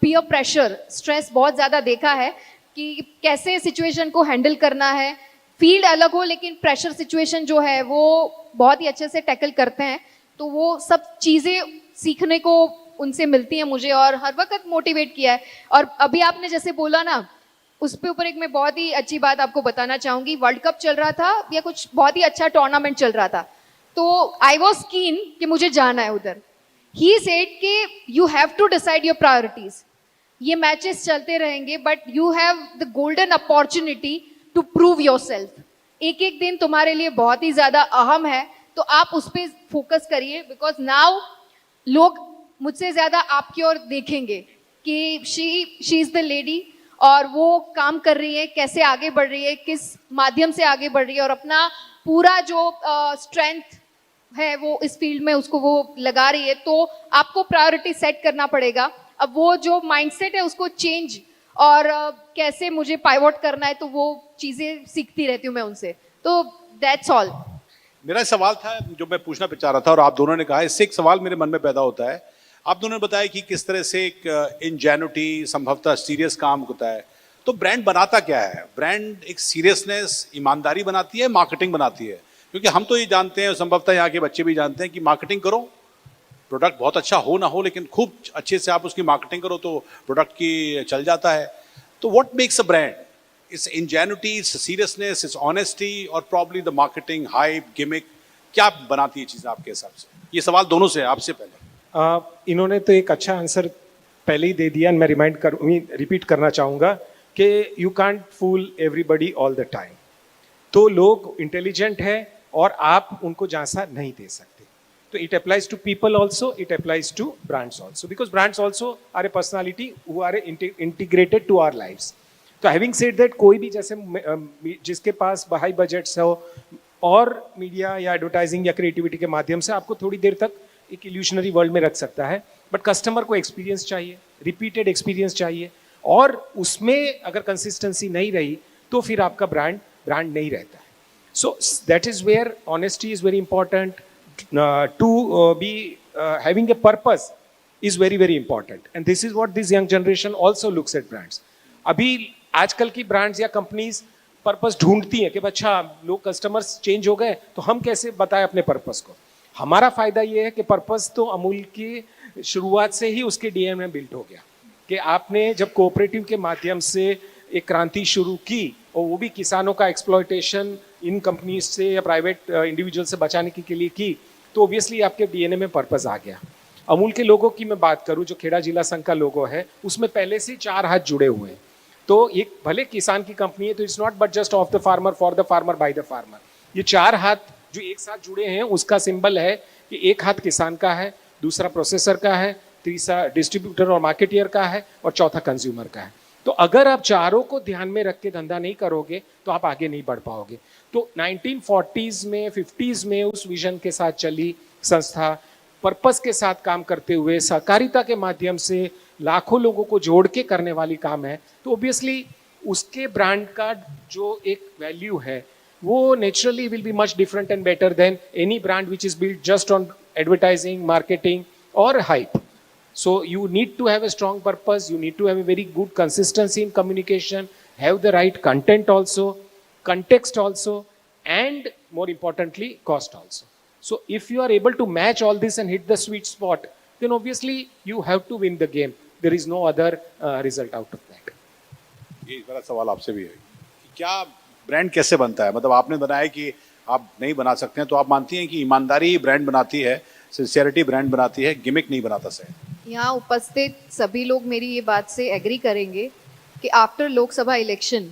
पीयर प्रेशर, स्ट्रेस बहुत ज़्यादा देखा है कि कैसे सिचुएशन को हैंडल करना है। फील्ड अलग हो लेकिन प्रेशर सिचुएशन जो है वो बहुत ही अच्छे से टैकल करते हैं। तो वो सब चीज़ें सीखने को उनसे मिलती हैं मुझे और हर वक्त मोटिवेट किया है। और अभी आपने जैसे बोला ना, उस पे ऊपर एक मैं बहुत ही अच्छी बात आपको बताना चाहूँगी। वर्ल्ड कप चल रहा था या कुछ बहुत ही अच्छा टूर्नामेंट चल रहा था, तो आई वॉज कीन कि मुझे जाना है उधर। ही सेड कि you have to decide your priorities. ये मैचेस चलते रहेंगे but you have the golden opportunity to prove your self. एक एक दिन तुम्हारे लिए बहुत ही ज्यादा अहम है, तो आप उस पर फोकस करिए। बिकॉज नाउ लोग मुझसे ज्यादा आपकी ओर देखेंगे कि शी इज द लेडी और वो काम कर रही है, कैसे आगे बढ़ रही है, किस माध्यम से आगे बढ़ रही है और अपना पूरा जो स्ट्रेंथ है वो इस फील्ड में उसको वो लगा रही है। तो आपको प्रायोरिटी सेट करना पड़ेगा। अब वो जो माइंडसेट है उसको चेंज और कैसे मुझे पाइवोट करना है, तो वो चीजें सीखती रहती हूँ मैं उनसे। तो दैट्स ऑल। मेरा सवाल था जो मैं पूछना चाह रहा था और आप दोनों ने कहा, इससे एक सवाल मेरे मन में पैदा होता है। आप दोनों ने बताया कि किस तरह से एक इंजेन्युटी, संभवतः सीरियस काम होता है। तो ब्रांड बनाता क्या है? ब्रांड एक सीरियसनेस, ईमानदारी बनाती है, मार्केटिंग बनाती है? क्योंकि हम तो ये जानते हैं, संभवतः यहाँ के बच्चे भी जानते हैं कि मार्केटिंग करो, प्रोडक्ट बहुत अच्छा हो ना हो, लेकिन खूब अच्छे से आप उसकी मार्केटिंग करो तो प्रोडक्ट की चल जाता है। तो what makes a brand? Its ingenuity, its seriousness, its honesty, और probably the marketing, hype, gimmick, क्या बनाती है चीज़ें आपके हिसाब से? ये सवाल दोनों से, आपसे पहले। इन्होंने तो एक अच्छा आंसर पहले ही दे दिया, मैं रिपीट करना चाहूँगा कि you can't fool everybody all the time. तो लोग इंटेलिजेंट है और आप उनको झांसा नहीं दे सकते। तो it applies to people also, it applies to brands also, because brands also are a personality who are integrated to our lives. तो हैविंग सेड दैट, कोई भी जैसे जिसके पास हाई बजट्स हो और मीडिया या एडवर्टाइजिंग या क्रिएटिविटी के माध्यम से आपको थोड़ी देर तक एक इल्यूशनरी वर्ल्ड में रख सकता है, बट कस्टमर को एक्सपीरियंस चाहिए, रिपीटेड एक्सपीरियंस चाहिए, और उसमें अगर कंसिस्टेंसी नहीं रही तो फिर आपका ब्रांड नहीं रहता है। So that is where honesty is very important, to be having a purpose is very very important, and this is what this young generation also looks at brands. अभी आजकल की ब्रांड्स या कंपनीज पर्पस ढूंढती हैं कि अच्छा लोग customers change हो गए तो हम कैसे बताएं अपने पर्पस को। हमारा फायदा ये है कि पर्पस तो अमूल की शुरुआत से ही उसके डीएनए में बिल्ट हो गया कि आपने जब कोऑपरेटिव के माध्यम से एक क्रांति शुरू की, और वो भी किसानों का एक्सप्लॉयटेशन इन कंपनीज से या प्राइवेट इंडिविजुअल से बचाने के लिए की, तो ऑब्वियसली आपके डीएनए में पर्पस आ गया। अमूल के लोगों की मैं बात करूं, जो खेड़ा जिला संघ का लोगो है, उसमें पहले से 4 हाथ जुड़े हुए हैं। तो एक भले किसान की कंपनी है, तो it's not but just of the farmer, for the farmer, by the farmer. ये 4 हाथ जो एक साथ जुड़े हैं, उसका सिंबल है कि एक हाथ किसान का है, दूसरा प्रोसेसर का है, तीसरा डिस्ट्रीब्यूटर और मार्केटियर का है, और चौथा कंज्यूमर का है। तो अगर आप चारों को ध्यान में रख के धंधा नहीं करोगे तो आप आगे नहीं बढ़ पाओगे। तो 1940s में 50s में उस विजन के साथ चली संस्था, पर्पस के साथ काम करते हुए सहकारिता के माध्यम से लाखों लोगों को जोड़ के करने वाली काम है। तो ऑब्वियसली उसके ब्रांड का जो एक वैल्यू है वो naturally will be much different and better than any brand which is built just on advertising, marketing और hype. So you need to have a strong purpose, you need to have a very good consistency in communication, have the right content also, context also, and more importantly, cost also. So if you are able to match all this and hit the sweet spot, then obviously you have to win the game. There is no other result out of that. ये बड़ा सवाल आपसे भी है कि क्या brand कैसे बनता है? मतलब आपने बनाया कि आप नहीं बना सकते हैं, तो आप मानती हैं कि ईमानदारी ब्रांड बनाती है, सिंसियरिटी ब्रांड बनाती है, गिमिक नहीं बनाता सही? यहाँ उपस्थित सभी लोग मेरी ये बात से एग्री करेंगे कि आफ्टर लोकसभा इलेक्शन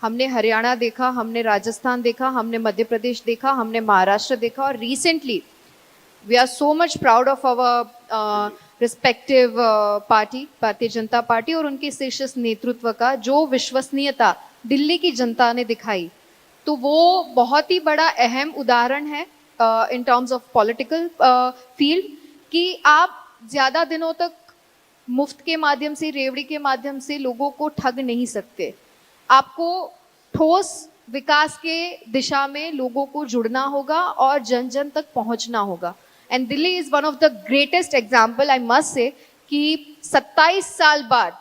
हमने हरियाणा देखा, हमने राजस्थान देखा, हमने मध्य प्रदेश देखा, हमने महाराष्ट्र देखा, और recently we are so much proud of our respective party, Bharatiya Janata party, और उनके शीर्ष नेतृत्व का जो विश्वसनीयता दिल्ली की जनता ने दिखाई, तो वो बहुत ही बड़ा अहम उदाहरण है in terms of political field कि आप ज़्यादा दिनों तक मुफ्त के माध्यम से, रेवड़ी के माध्यम से लोगों को ठग नहीं सकते। आपको ठोस विकास के दिशा में लोगों को जुड़ना होगा और जन जन तक पहुंचना होगा। And Delhi is one of the greatest example, I must say, कि 27 साल बाद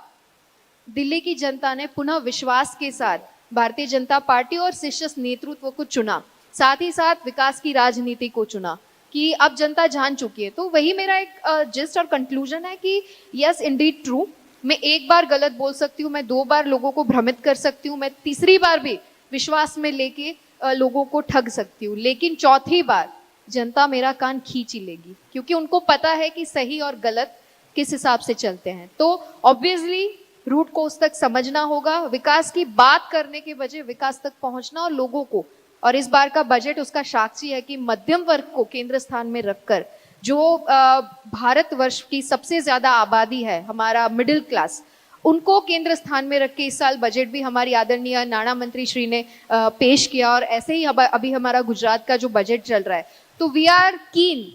दिल्ली की जनता ने पुनः विश्वास के साथ भारतीय जनता पार्टी और शीर्ष नेतृत्व को चुना, साथ ही साथ विकास की राजनीति को चुना कि अब जनता जान चुकी है। तो वही मेरा एक जिस्ट और कंक्लूजन है कि यस इंडीड ट्रू, मैं एक बार गलत बोल सकती हूँ, मैं 2 बार लोगों को भ्रमित कर सकती हूँ, मैं तीसरी बार भी विश्वास में लेके लोगों को ठग सकती हूँ, लेकिन चौथी बार जनता मेरा कान खींच ही लेगी, क्योंकि उनको पता है कि सही और गलत किस हिसाब से चलते हैं। तो ऑब्वियसली रूट को उस तक समझना होगा, विकास की बात करने के बजाय विकास तक पहुंचना, और लोगों को, और इस बार का बजट उसका साक्षी है कि मध्यम वर्ग को केंद्र स्थान में रखकर, जो भारतवर्ष की सबसे ज्यादा आबादी है, हमारा मिडिल क्लास, उनको केंद्र स्थान में रख के इस साल बजट भी हमारी आदरणीय नाणा मंत्री श्री ने पेश किया, और ऐसे ही अभी हमारा गुजरात का जो बजट चल रहा है। तो we are keen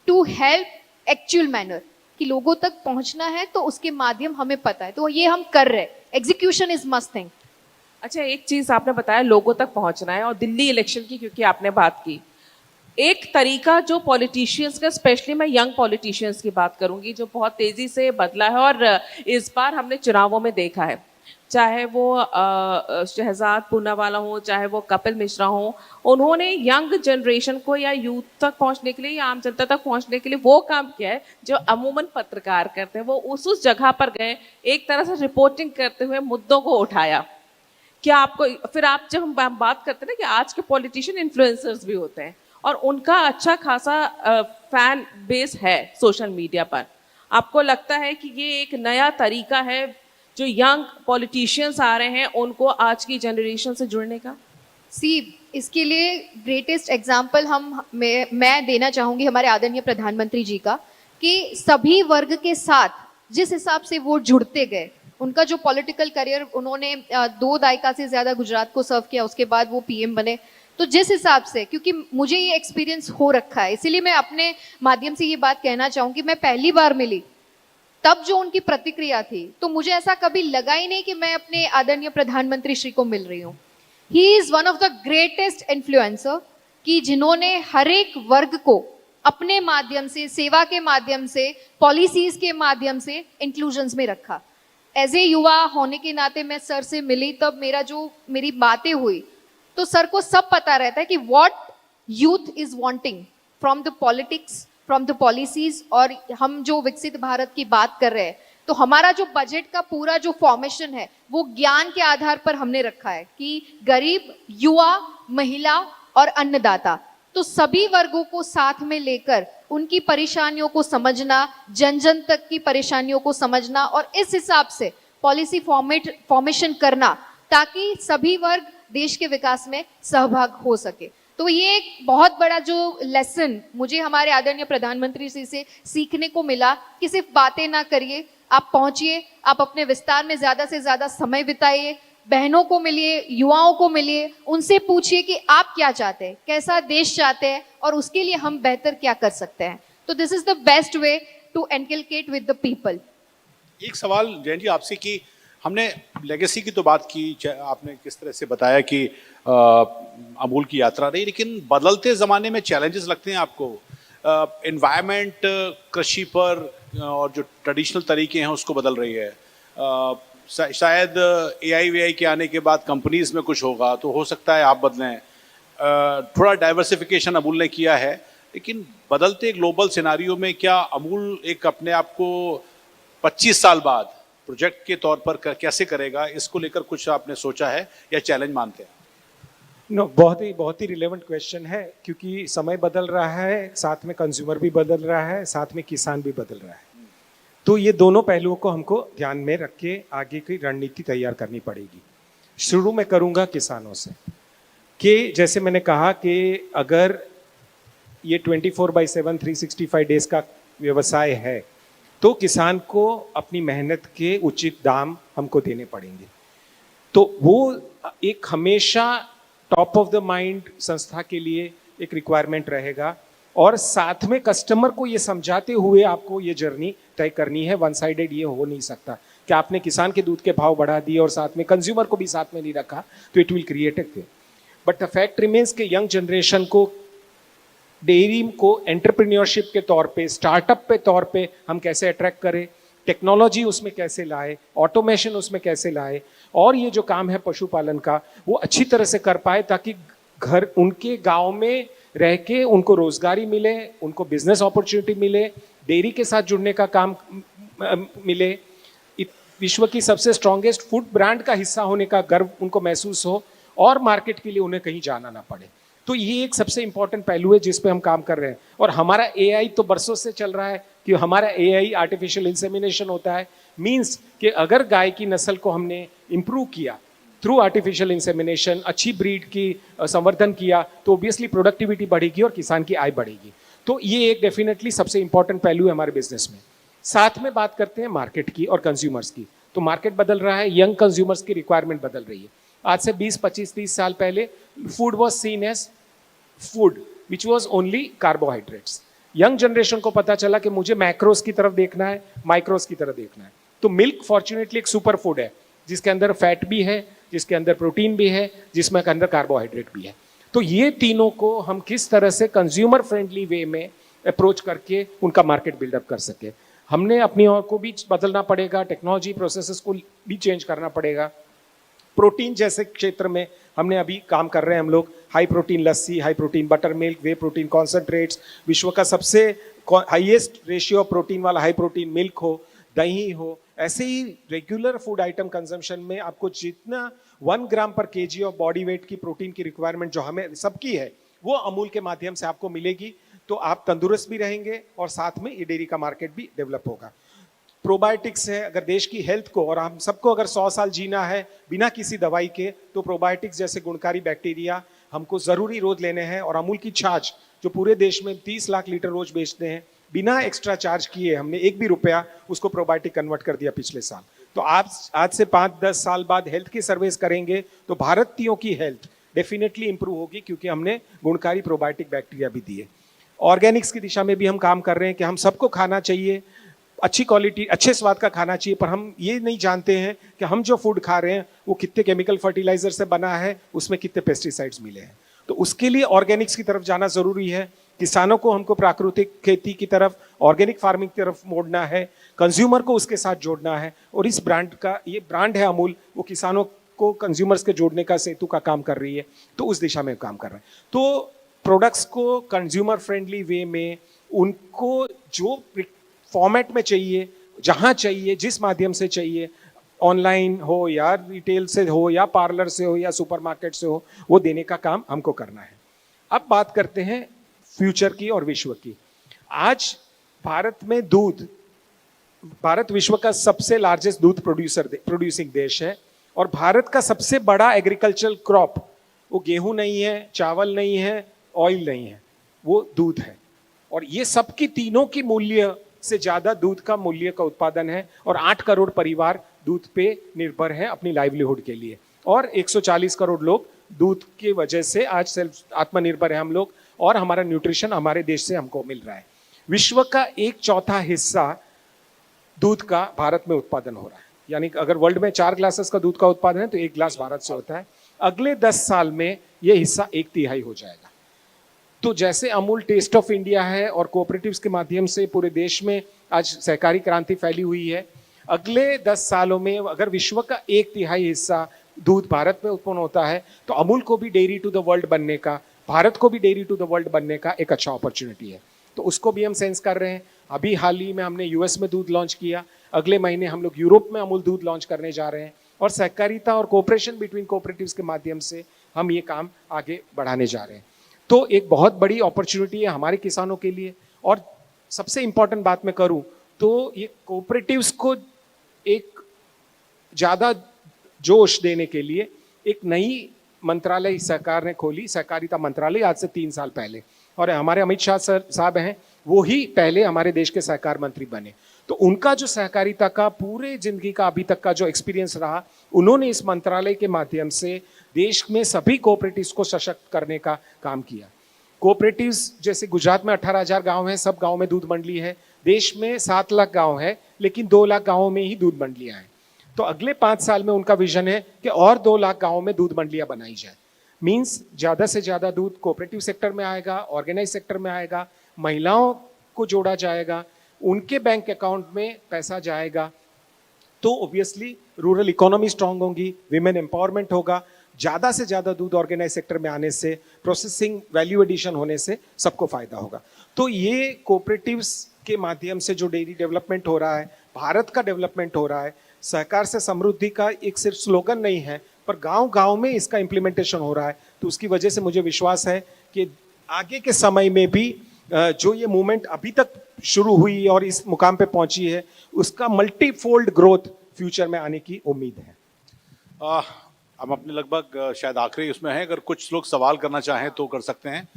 to help actual manner कि लोगों तक पहुंचना है, तो उसके माध्यम हमें पता है, तो ये हम कर रहे हैं। Execution is must thing. अच्छा, एक चीज आपने बताया लोगों तक पहुंचना है, और दिल्ली इलेक्शन की क्योंकि आपने बात की, एक तरीका जो पॉलिटिशियंस का, स्पेशली मैं यंग पॉलिटिशियंस की बात करूंगी, जो बहुत तेजी से बदला है और इस बार हमने चुनावों में देखा है, चाहे वो शहजाद पूनावाला हो, चाहे वो कपिल मिश्रा हो, उन्होंने यंग जनरेशन को या यूथ तक पहुंचने के लिए या आम जनता तक पहुंचने के लिए वो काम किया है जो अमूमन पत्रकार करते हैं। वो उस जगह पर गए, एक तरह से रिपोर्टिंग करते हुए मुद्दों को उठाया। क्या आपको फिर आप जब हम बात करते हैं ना कि आज के पॉलिटिशियन इन्फ्लुएंसर्स भी होते हैं और उनका अच्छा खासा फैन बेस है सोशल मीडिया पर, आपको लगता है कि ये एक नया तरीका है जो यंग पॉलिटिशियंस आ रहे हैं उनको आज की जनरेशन से जुड़ने का? इसके लिए ग्रेटेस्ट एग्जाम्पल मैं देना चाहूंगी हमारे आदरणीय प्रधानमंत्री जी का, कि सभी वर्ग के साथ जिस हिसाब से वो जुड़ते गए, उनका जो पॉलिटिकल करियर, उन्होंने 2 दायका से ज्यादा गुजरात को सर्व किया, उसके बाद वो पीएम बने। तो जिस हिसाब से, क्योंकि मुझे ये एक्सपीरियंस हो रखा है, इसीलिए मैं अपने माध्यम से ये बात कहना चाहूंगी, मैं पहली बार मिली तब जो उनकी प्रतिक्रिया थी, तो मुझे ऐसा कभी लगा ही नहीं कि मैं अपने आदरणीय प्रधानमंत्री श्री को मिल रही हूँ। He is one of the greatest influencer, कि जिन्होंने हर एक वर्ग को अपने माध्यम से, सेवा के माध्यम से, पॉलिसीज के माध्यम से इंक्लूजन्स में रखा। एज ए युवा होने के नाते मैं सर से मिली, तब मेरी बातें हुई तो सर को सब पता रहता है कि what youth is wanting from the politics, from the policies. और हम जो विकसित भारत की बात कर रहे हैं, तो हमारा जो बजट का पूरा जो फॉर्मेशन है वो ज्ञान के आधार पर हमने रखा है कि गरीब, युवा, महिला और अन्नदाता, तो सभी वर्गों को साथ में लेकर उनकी परेशानियों को समझना, जन जन तक की परेशानियों को समझना और इस हिसाब से पॉलिसी फॉर्मेशन करना, ताकि सभी वर्ग देश के विकास में सहभाग हो सके। तो ये एक बहुत बड़ा जो लेसन मुझे हमारे आदरणीय प्रधानमंत्री जी से सीखने को मिला कि सिर्फ बातें ना करिए, आप पहुंचिए, आप अपने विस्तार में ज्यादा से ज्यादा समय बिताइए, बहनों को मिलिए, युवाओं को मिलिए, उनसे पूछिए कि आप क्या चाहते हैं, कैसा देश चाहते हैं और उसके लिए हम बेहतर क्या कर सकते हैं। तो this is the best way to inculcate with the people. एक सवाल जैन जी आपसे कि हमने लेगेसी की तो बात की, आपने किस तरह से बताया कि अमूल की यात्रा रही, लेकिन बदलते ज़माने में चैलेंजेस लगते हैं आपको? एनवायरनमेंट, कृषि पर और जो ट्रेडिशनल तरीके हैं उसको बदल रही है। शायद AI के आने के बाद कंपनीज में कुछ होगा, तो हो सकता है आप बदलें। थोड़ा डाइवर्सिफिकेशन अमूल ने किया है, लेकिन बदलते ग्लोबल सिनारियो में क्या अमूल एक अपने आप को 25 साल बाद प्रोजेक्ट के तौर पर कैसे करेगा, इसको लेकर कुछ आपने सोचा है या चैलेंज मानते हैं? नो, बहुत ही रिलेवेंट क्वेश्चन है, क्योंकि समय बदल रहा है, साथ में कंज्यूमर भी बदल रहा है, साथ में किसान भी बदल रहा है। तो ये दोनों पहलुओं को हमको ध्यान में रख के आगे की रणनीति तैयार करनी पड़ेगी। शुरू में करूंगा किसानों से, कि जैसे मैंने कहा कि अगर ये 24/7 365 डेज का व्यवसाय है, तो किसान को अपनी मेहनत के उचित दाम हमको देने पड़ेंगे। तो वो एक हमेशा टॉप ऑफ द माइंड संस्था के लिए एक रिक्वायरमेंट रहेगा, और साथ में कस्टमर को ये समझाते हुए आपको ये जर्नी तय करनी है। वन साइडेड ये हो नहीं सकता कि आपने किसान के दूध के भाव बढ़ा दिए और साथ में कंज्यूमर को भी साथ में नहीं रखा, तो it will create a thing. But the fact remains कि यंग जनरेशन को डेयरी को एंटरप्रेन्योरशिप के तौर पे, स्टार्टअप पे तौर पे हम कैसे अट्रैक्ट करें, टेक्नोलॉजी उसमें कैसे लाए, ऑटोमेशन उसमें कैसे लाए, और ये जो काम है पशुपालन का वो अच्छी तरह से कर पाए, ताकि घर उनके गांव में रह के उनको रोजगारी मिले, उनको बिजनेस अपॉर्चुनिटी मिले, डेयरी के साथ जुड़ने का काम मिले, विश्व की सबसे स्ट्रॉन्गेस्ट फूड ब्रांड का हिस्सा होने का गर्व उनको महसूस हो, और मार्केट के लिए उन्हें कहीं जाना ना पड़े। तो ये एक सबसे इंपॉर्टेंट पहलू है जिस पे हम काम कर रहे हैं। और हमारा AI तो बरसों से चल रहा है कि हमारा AI आर्टिफिशियल इंसेमिनेशन होता है, मीन्स कि अगर गाय की नस्ल को हमने इम्प्रूव किया थ्रू आर्टिफिशियल इंसेमिनेशन, अच्छी ब्रीड की संवर्धन किया, तो ऑब्वियसली प्रोडक्टिविटी बढ़ेगी और किसान की आय बढ़ेगी। तो ये एक डेफिनेटली सबसे इंपॉर्टेंट पहलू है हमारे बिजनेस में। साथ में बात करते हैं मार्केट की और कंज्यूमर्स की, तो मार्केट बदल रहा है, यंग कंज्यूमर्स की रिक्वायरमेंट बदल रही है। आज से 20, 25, 30 साल पहले food was seen as food which was only carbohydrates. Young generation को पता चला कि मुझे मैक्रोस की तरफ देखना है, माइक्रोस की तरफ देखना है। तो मिल्क फॉर्चुनेटली एक सुपर फूड है, जिसके अंदर फैट भी है, जिसके अंदर प्रोटीन भी है, जिसमें अंदर कार्बोहाइड्रेट भी है। तो ये तीनों को हम किस तरह से कंज्यूमर फ्रेंडली वे में अप्रोच करके उनका मार्केट बिल्डअप कर सके। हमने अपनी और को भी बदलना पड़ेगा, टेक्नोलॉजी प्रोसेसेस को भी चेंज करना पड़ेगा। प्रोटीन जैसे क्षेत्र में हमने अभी काम कर रहे हैं हम लोग, हाई प्रोटीन लस्सी, हाई प्रोटीन बटर मिल्क, वे प्रोटीन कॉन्सेंट्रेट्स, विश्व का सबसे हाईएस्ट रेशियो प्रोटीन वाला हाई प्रोटीन मिल्क हो, दही हो। ऐसे ही रेगुलर फूड आइटम कंजम्पशन में आपको जितना 1 ग्राम पर केजी ऑफ बॉडी वेट की प्रोटीन की रिक्वायरमेंट जो हमें सबकी है वो अमूल के माध्यम से आपको मिलेगी, तो आप तंदुरुस्त भी रहेंगे और साथ में ये डेयरी का मार्केट भी डेवलप होगा। प्रोबायोटिक्स है, अगर देश की हेल्थ को और हम सबको अगर 100 साल जीना है बिना किसी दवाई के, तो प्रोबायोटिक्स जैसे गुणकारी बैक्टीरिया हमको जरूरी रोज लेने हैं। और अमूल की छाछ जो पूरे देश में 30 लाख लीटर रोज बेचते हैं, बिना एक्स्ट्रा चार्ज किए हमने एक भी रुपया उसको प्रोबायोटिक कन्वर्ट कर दिया पिछले साल। तो आप आज से 5-10 साल बाद हेल्थ की सर्विस करेंगे तो भारतीयों की हेल्थ डेफिनेटली इंप्रूव होगी, क्योंकि हमने गुणकारी प्रोबायोटिक बैक्टीरिया भी दिए। ऑर्गेनिक्स की दिशा में भी हम काम कर रहे हैं कि हम सबको खाना चाहिए, अच्छी क्वालिटी, अच्छे स्वाद का खाना चाहिए, पर हम ये नहीं जानते हैं कि हम जो फूड खा रहे हैं वो कितने केमिकल फर्टिलाइजर से बना है, उसमें कितने पेस्टिसाइड्स मिले हैं। तो उसके लिए ऑर्गेनिक्स की तरफ जाना जरूरी है। किसानों को हमको प्राकृतिक खेती की तरफ, ऑर्गेनिक फार्मिंग की तरफ मोड़ना है, कंज्यूमर को उसके साथ जोड़ना है। और इस ब्रांड का, ये ब्रांड है अमूल, वो किसानों को कंज्यूमर्स के जोड़ने का सेतु का काम कर रही है, तो उस दिशा में काम कर रहा है। तो प्रोडक्ट्स को कंज्यूमर फ्रेंडली वे में उनको जो फॉर्मेट में चाहिए, जहां चाहिए, जिस माध्यम से चाहिए, ऑनलाइन हो या रिटेल से हो या पार्लर से हो या सुपरमार्केट से हो, वो देने का काम हमको करना है। अब बात करते हैं फ्यूचर की और विश्व की। आज भारत में दूध, भारत विश्व का सबसे लार्जेस्ट दूध प्रोड्यूसिंग देश है, और भारत का सबसे बड़ा एग्रीकल्चरल क्रॉप वो गेहूं नहीं है, चावल नहीं है, ऑयल नहीं है, वो दूध है। और ये सबकी तीनों की मूल्य से ज्यादा दूध का मूल्य का उत्पादन है, और 8 करोड़ परिवार दूध पे निर्भर हैं अपनी लाइवलीहुड के लिए, और 140 करोड़ लोग दूध की वजह से आज सेल्फ आत्मनिर्भर है हम लोग, और हमारा न्यूट्रिशन हमारे देश से हमको मिल रहा है। विश्व का 1/4 हिस्सा दूध का भारत में उत्पादन हो रहा है, यानी अगर वर्ल्ड में 4 ग्लासेस का दूध का उत्पादन है तो 1 ग्लास भारत से होता है। अगले 10 साल में यह हिस्सा 1/3 हो जाएगा। तो जैसे अमूल टेस्ट ऑफ इंडिया है और कोऑपरेटिव्स के माध्यम से पूरे देश में आज सहकारी क्रांति फैली हुई है, अगले 10 सालों में अगर विश्व का 1/3 हिस्सा दूध भारत में उत्पन्न होता है, तो अमूल को भी डेयरी टू द वर्ल्ड बनने का, भारत को भी डेयरी टू द वर्ल्ड बनने का एक अच्छा अपॉर्चुनिटी है। तो उसको भी हम सेंस कर रहे हैं। अभी हाल ही में हमने यूएस में दूध लॉन्च किया, अगले महीने हम लोग यूरोप में अमूल दूध लॉन्च करने जा रहे हैं, और सहकारिता और कोऑपरेशन बिटवीन कोऑपरेटिव्स के माध्यम से हम ये काम आगे बढ़ाने जा रहे हैं। तो एक बहुत बड़ी अपॉर्चुनिटी है हमारे किसानों के लिए। और सबसे इंपॉर्टेंट बात मैं करूं तो ये कोऑपरेटिव्स को एक ज्यादा जोश देने के लिए एक नई मंत्रालय सरकार ने खोली, सहकारिता मंत्रालय, आज से 3 साल पहले। और हमारे अमित शाह साहब हैं, वो ही पहले हमारे देश के सहकार मंत्री बने। तो उनका जो सहकारिता का पूरे जिंदगी का अभी तक का जो एक्सपीरियंस रहा, उन्होंने इस मंत्रालय के माध्यम से देश में सभी कोऑपरेटिव्स को सशक्त करने का काम किया। कोऑपरेटिव्स जैसे गुजरात में 18,000 गांव हैं, सब गांव में दूध मंडली है। देश में 7 लाख गांव है, लेकिन 2 लाख गांवों में ही दूध मंडलियां हैं। तो अगले 5 साल में उनका विजन है कि और 2 लाख गांवों में दूध मंडलियां बनाई जाए। मींस ज्यादा से ज्यादा दूध कोऑपरेटिव सेक्टर में आएगा, ऑर्गेनाइज सेक्टर में आएगा, महिलाओं को जोड़ा जाएगा, उनके बैंक अकाउंट में पैसा जाएगा, तो ऑब्वियसली रूरल इकोनॉमी स्ट्रांग होगी, विमेन एम्पावरमेंट होगा। ज्यादा से ज्यादा दूध ऑर्गेनाइज सेक्टर में आने से, प्रोसेसिंग वैल्यू एडिशन होने से सबको फायदा होगा। तो ये कोऑपरेटिव्स के माध्यम से जो डेयरी डेवलपमेंट हो रहा है, भारत का डेवलपमेंट हो रहा है, सहकार से समृद्धि का एक सिर्फ स्लोगन नहीं है, पर गांव गांव में इसका इंप्लीमेंटेशन हो रहा है। तो उसकी वजह से मुझे विश्वास है कि आगे के समय में भी जो ये मूवमेंट अभी तक शुरू हुई और इस मुकाम पे पहुंची है, उसका मल्टीफोल्ड ग्रोथ फ्यूचर में आने की उम्मीद है। हम अपने लगभग शायद आखिरी उसमें हैं, अगर कुछ लोग सवाल करना चाहें तो कर सकते हैं।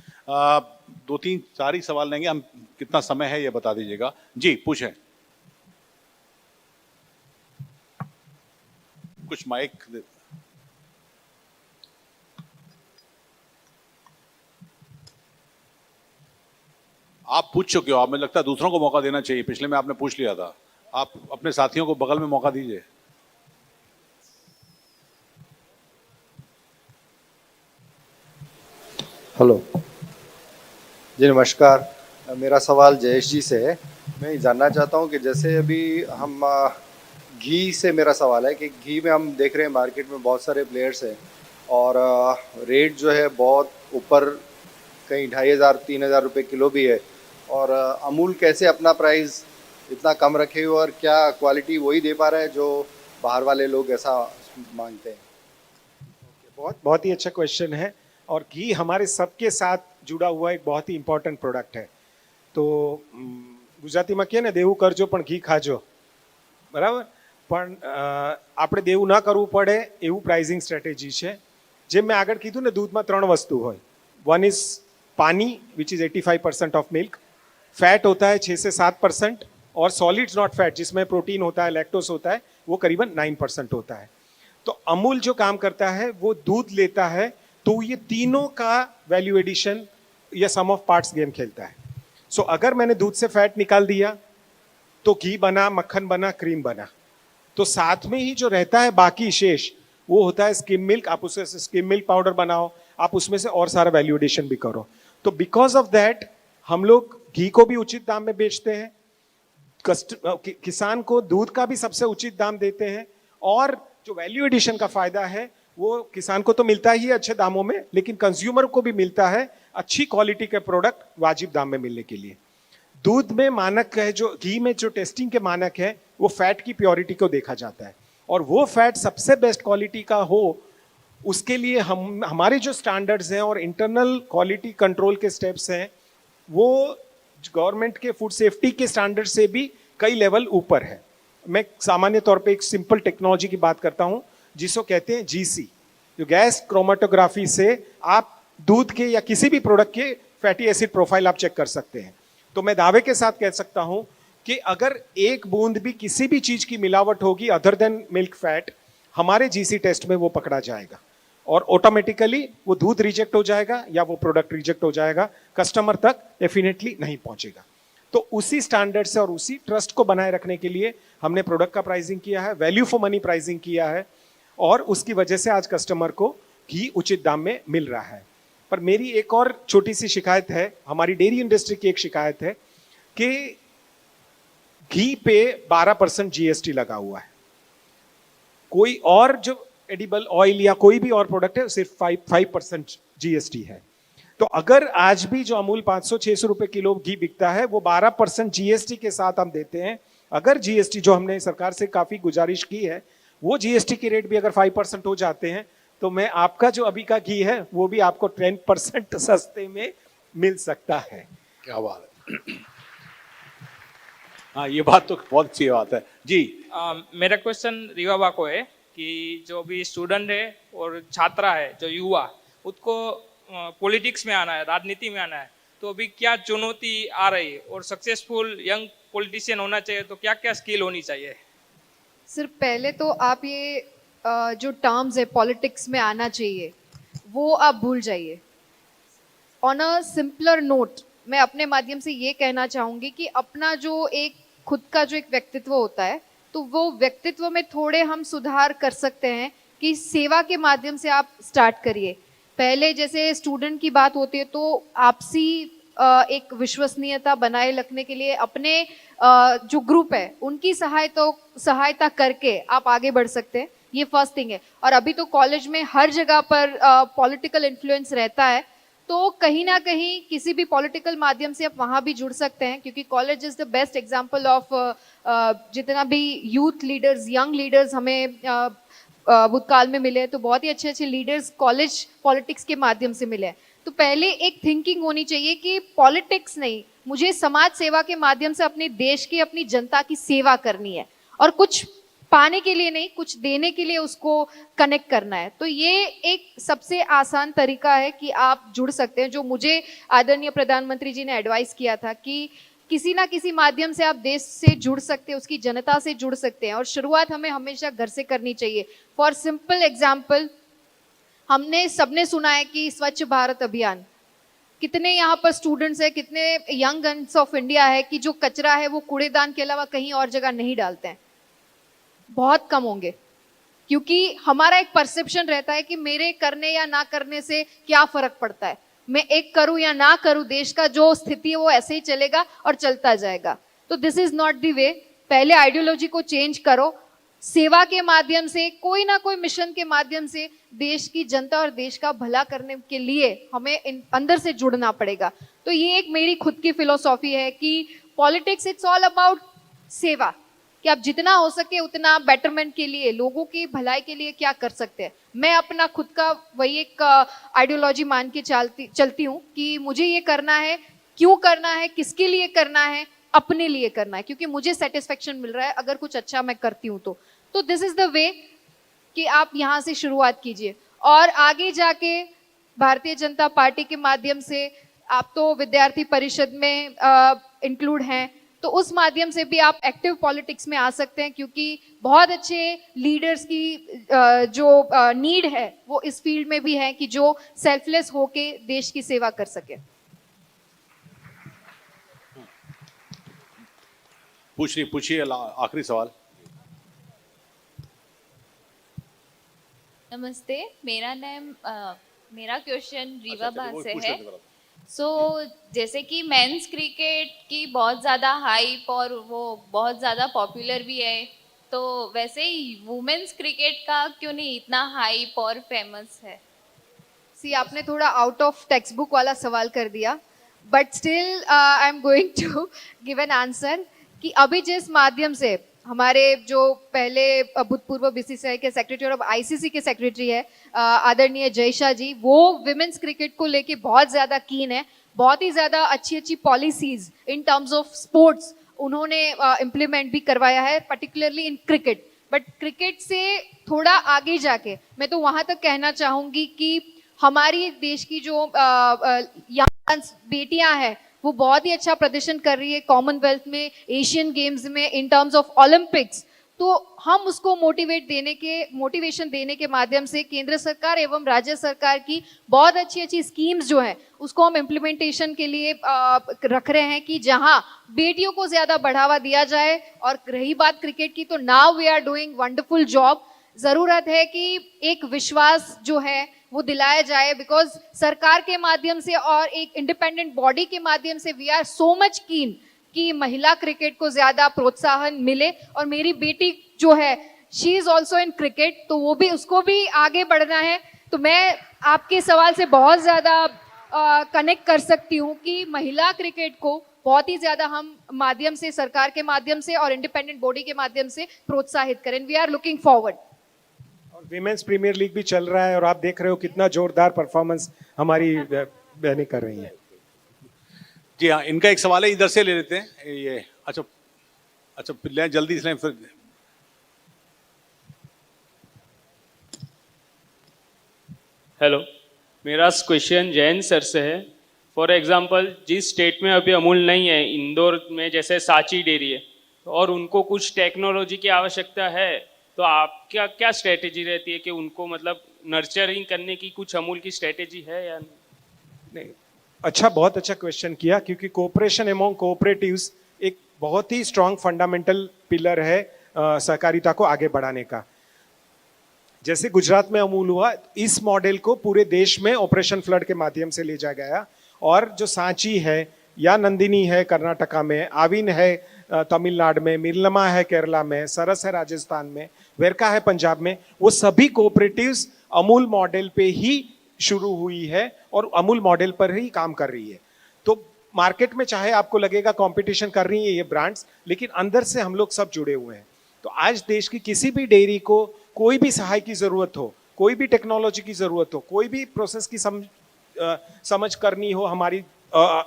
2-3 4 ही सवाल लेंगे हम, कितना समय है ये बता दीजिएगा। जी पूछें। कुछ माइक आप पूछ चुके हो, आप मुझे लगता है दूसरों को मौका देना चाहिए। पिछले में आपने पूछ लिया था, आप अपने साथियों को बगल में मौका दीजिए। हेलो जी, नमस्कार। मेरा सवाल जयेश जी से है। मैं ये जानना चाहता हूँ कि जैसे अभी हम घी से मेरा सवाल है कि घी में हम देख रहे हैं मार्केट में बहुत सारे प्लेयर्स हैं और रेट जो है बहुत ऊपर, कहीं 2500 3000 रुपये किलो भी है। और अमूल कैसे अपना प्राइस इतना कम रखे हुए और क्या क्वालिटी वही दे पा रहा है जो बाहर वाले लोग ऐसा मांगते हैं? बहुत बहुत ही अच्छा क्वेश्चन है। और घी हमारे सबके साथ जुड़ा हुआ एक बहुत ही इम्पोर्टન્ટ प्रोडक्ट है। તો ગુજરાતીમાં કહે ને દેવું કરજો પણ ઘી ખાજો, બરાબર? પણ આપણે દેવું ના કરવું પડે એવું પ્રાઇઝિંગ સ્ટ્રેટેજી છે। જેમ મેં આગળ કીધું ને, દૂધમાં 3 વસ્તુ હોય। वन इज पानी which is 85% of milk, fat होता है 6 से 7%, और सॉलिड्स नॉट फैट जिसमें प्रोटीन होता है, लैक्टोस होता है, वो करीबन 9% होता है। तो अमूल जो काम करता है वो दूध लेता है, तो ये तीनों का वैल्यू एडिशन या सम ऑफ पार्ट्स गेम खेलता है। सो अगर मैंने दूध से फैट निकाल दिया तो घी बना, मक्खन बना, क्रीम बना। तो साथ में ही जो रहता है बाकी शेष वो होता है स्किम मिल्क। आप उससे स्किम मिल्क पाउडर बनाओ, आप उसमें से और सारा वैल्यू एडिशन भी करो। तो बिकॉज ऑफ दैट हम लोग घी को भी उचित दाम में बेचते हैं, किसान को दूध का भी सबसे उचित दाम देते हैं, और जो वैल्यू एडिशन का फायदा है वो किसान को तो मिलता ही है अच्छे दामों में, लेकिन कंज्यूमर को भी मिलता है अच्छी क्वालिटी के प्रोडक्ट वाजिब दाम में मिलने के लिए। दूध में मानक है, जो घी में जो टेस्टिंग के मानक है, वो फैट की प्योरिटी को देखा जाता है, और वो फैट सबसे बेस्ट क्वालिटी का हो उसके लिए हमारे जो स्टैंडर्ड्स हैं और इंटरनल क्वालिटी कंट्रोल के स्टेप्स हैं वो गवर्नमेंट के फूड सेफ्टी के स्टैंडर्ड से भी कई लेवल ऊपर है। मैं सामान्य तौर पे एक सिंपल टेक्नोलॉजी की बात करता हूं जिसको कहते हैं जीसी, जो गैस क्रोमेटोग्राफी से आप दूध के या किसी भी प्रोडक्ट के फैटी एसिड प्रोफाइल आप चेक कर सकते हैं। तो मैं दावे के साथ कह सकता हूं कि अगर एक बूंद भी किसी भी चीज की मिलावट होगी अदर देन मिल्क फैट, हमारे जीसी टेस्ट में वो पकड़ा जाएगा और ऑटोमेटिकली वो दूध रिजेक्ट हो जाएगा या वो प्रोडक्ट रिजेक्ट हो जाएगा, कस्टमर तक डेफिनेटली नहीं पहुंचेगा। तो उसी स्टैंडर्ड से और उसी ट्रस्ट को बनाए रखने के लिए हमने प्रोडक्ट का प्राइसिंग किया है, वैल्यू फॉर मनी प्राइसिंग किया है, और उसकी वजह से आज कस्टमर को घी उचित दाम में मिल रहा है। पर मेरी एक और छोटी सी शिकायत है, हमारी डेयरी इंडस्ट्री की एक शिकायत है कि घी पे 12% जीएसटी लगा हुआ है। कोई और जो एडिबल ऑयल या कोई भी और प्रोडक्ट है सिर्फ 5% जीएसटी है। तो अगर आज भी जो अमूल 500-600 रुपए किलो घी बिकता है वो 12% जीएसटी के साथ हम देते हैं। अगर जीएसटी जो हमने सरकार से काफी गुजारिश की है, वो जीएसटी की रेट भी अगर 5% हो जाते हैं तो मैं आपका जो अभी का घी है वो भी आपको 10% सस्ते में मिल सकता है। क्या बात है। हाँ, ये बात तो बहुत अच्छी बात है जी। मेरा क्वेश्चन रीवाबा को है कि जो भी स्टूडेंट है और छात्रा है, जो युवा, उसको पॉलिटिक्स में आना है, राजनीति में आना है, तो अभी क्या चुनौती आ रही है और सक्सेसफुल यंग पॉलिटिशियन होना चाहिए तो क्या क्या स्किल होनी चाहिए? सिर्फ पहले तो आप ये जो टर्म्स है पॉलिटिक्स में आना चाहिए वो आप भूल जाइए। ऑन अ सिंपलर नोट मैं अपने माध्यम से ये कहना चाहूँगी कि अपना जो एक खुद का जो एक व्यक्तित्व होता है तो वो व्यक्तित्व में थोड़े हम सुधार कर सकते हैं कि सेवा के माध्यम से आप स्टार्ट करिए। पहले जैसे स्टूडेंट की बात होती है तो आपसी एक विश्वसनीयता बनाए रखने के लिए अपने जो ग्रुप है उनकी सहायता करके आप आगे बढ़ सकते हैं, ये फर्स्ट थिंग है। और अभी तो कॉलेज में हर जगह पर पॉलिटिकल इन्फ्लुएंस रहता है, तो कहीं ना कहीं किसी भी पॉलिटिकल माध्यम से आप वहाँ भी जुड़ सकते हैं, क्योंकि college is the best example of जितना भी यूथ लीडर्स, यंग लीडर्स हमें भूतकाल में मिले तो बहुत ही अच्छे अच्छे लीडर्स कॉलेज पॉलिटिक्स के माध्यम से मिले। तो पहले एक थिंकिंग होनी चाहिए कि पॉलिटिक्स नहीं, मुझे समाज सेवा के माध्यम से अपने देश की, अपनी जनता की सेवा करनी है और कुछ पाने के लिए नहीं, कुछ देने के लिए उसको कनेक्ट करना है। तो ये एक सबसे आसान तरीका है कि आप जुड़ सकते हैं, जो मुझे आदरणीय प्रधानमंत्री जी ने एडवाइस किया था कि किसी ना किसी माध्यम से आप देश से जुड़ सकते हैं, उसकी जनता से जुड़ सकते हैं, और शुरुआत हमें हमेशा घर से करनी चाहिए। फॉर सिंपल एग्जाम्पल, हमने सबने सुना है कि स्वच्छ भारत अभियान, कितने यहाँ पर स्टूडेंट्स है, कितने यंग गन्स ऑफ इंडिया है कि जो कचरा है वो कूड़ेदान के अलावा कहीं और जगह नहीं डालते हैं? बहुत कम होंगे, क्योंकि हमारा एक परसेप्शन रहता है कि मेरे करने या ना करने से क्या फर्क पड़ता है। मैं एक करूं या ना करूं, देश का जो स्थिति है वो ऐसे ही चलेगा और चलता जाएगा। तो this is not the way. पहले आइडियोलॉजी को चेंज करो, सेवा के माध्यम से, कोई ना कोई मिशन के माध्यम से देश की जनता और देश का भला करने के लिए हमें अंदर से जुड़ना पड़ेगा। तो ये एक मेरी खुद की फिलोसॉफी है कि पॉलिटिक्स इट्स ऑल अबाउट सेवा, कि आप जितना हो सके उतना बेटरमेंट के लिए, लोगों की भलाई के लिए क्या कर सकते हैं। मैं अपना खुद का वही एक आइडियोलॉजी मान के चलती हूँ कि मुझे ये करना है, क्यों करना है, किसके लिए करना है, अपने लिए करना है, क्योंकि मुझे सेटिस्फेक्शन मिल रहा है अगर कुछ अच्छा मैं करती हूँ तो दिस इज द वे कि आप यहाँ से शुरुआत कीजिए और आगे जाके भारतीय जनता पार्टी के माध्यम से, आप तो विद्यार्थी परिषद में इंक्लूड हैं, तो उस माध्यम से भी आप एक्टिव पॉलिटिक्स में आ सकते हैं, क्योंकि बहुत अच्छे लीडर्स की जो नीड है वो इस फील्ड में भी है कि जो सेल्फलेस होके देश की सेवा कर सके। पूछिए आखिरी सवाल। नमस्ते, मेरा क्वेश्चन रीवा बा से है। जैसे कि मेंस क्रिकेट की बहुत ज़्यादा हाइप और वो बहुत ज़्यादा पॉपुलर भी है, तो वैसे ही वुमेन्स क्रिकेट का क्यों नहीं इतना हाइप और फेमस है? आपने थोड़ा आउट ऑफ टेक्स्ट बुक वाला सवाल कर दिया, but still I am going to give an answer कि अभी जिस माध्यम से हमारे जो पहले भूतपूर्व बीसीसीआई के सेक्रेटरी और अब आईसीसी के सेक्रेटरी है आदरणीय जय शाह जी, वो विमेंस क्रिकेट को लेके बहुत ज़्यादा कीन है। बहुत ही ज़्यादा अच्छी policies in terms of sports उन्होंने इम्प्लीमेंट भी करवाया है, particularly in cricket. But cricket से थोड़ा आगे जाके मैं तो वहाँ तक कहना चाहूँगी कि हमारी देश की जो यंग बेटियाँ हैं वो बहुत ही अच्छा प्रदर्शन कर रही है कॉमनवेल्थ में, एशियन गेम्स में, इन टर्म्स ऑफ ओलंपिक्स। तो हम उसको मोटिवेशन देने के माध्यम से केंद्र सरकार एवं राज्य सरकार की बहुत अच्छी स्कीम्स जो हैं उसको हम इम्प्लीमेंटेशन के लिए रख रहे हैं कि जहां बेटियों को ज्यादा बढ़ावा दिया जाए। और रही बात क्रिकेट की, तो now we are doing wonderful job. जरूरत है कि एक विश्वास जो है वो दिलाया जाए, बिकॉज सरकार के माध्यम से और एक इंडिपेंडेंट बॉडी के माध्यम से वी आर सो मच कीन कि महिला क्रिकेट को ज्यादा प्रोत्साहन मिले। और मेरी बेटी जो है she is also in cricket, तो वो भी, उसको भी आगे बढ़ना है। तो मैं आपके सवाल से बहुत ज्यादा कनेक्ट कर सकती हूँ कि महिला क्रिकेट को बहुत ही ज्यादा हम माध्यम से, सरकार के माध्यम से और इंडिपेंडेंट बॉडी के माध्यम से प्रोत्साहित करें। We are looking forward. Women's premier league भी चल रहा है और आप देख रहे हो कितना जोरदार परफॉर्मेंस हमारी बहनें कर रही हैं। जी हाँ, इनका एक सवाल है, इधर से ले लेते हैं ये। अच्छा ले जल्दी से फिर। हेलो, मेरा क्वेश्चन जैन सर से है। फॉर एग्जांपल, जिस स्टेट में अभी अमूल नहीं है, इंदौर में जैसे सांची डेयरी है, और उनको कुछ टेक्नोलॉजी की आवश्यकता है, तो आपका क्या स्ट्रेटेजी रहती है कि उनको मतलब नर्चरिंग करने की कुछ अमूल की स्ट्रेटेजी है या नहीं? अच्छा, बहुत अच्छा क्वेश्चन किया, क्योंकि कोऑपरेशन एमोंग कोऑपरेटिव्स एक बहुत ही स्ट्रांग फंडामेंटल पिलर है सहकारिता को आगे बढ़ाने का। जैसे गुजरात में अमूल हुआ, इस मॉडल को पूरे देश में ऑपरेशन फ्लड के माध्यम से ले जाया गया। और जो सांची है या नंदिनी है कर्नाटका में, आविन है तमिलनाडु में, मिर्लमा है केरला में, सरस है राजस्थान में, वेरका है पंजाब में, वो सभी कोऑपरेटिव्स अमूल मॉडल पे ही शुरू हुई है और अमूल मॉडल पर ही काम कर रही है। तो मार्केट में चाहे आपको लगेगा कंपटीशन कर रही है ये ब्रांड्स, लेकिन अंदर से हम लोग सब जुड़े हुए हैं। तो आज देश की किसी भी डेयरी को कोई भी सहाय की जरूरत हो, कोई भी टेक्नोलॉजी की जरूरत हो, कोई भी प्रोसेस की समझ करनी हो हमारी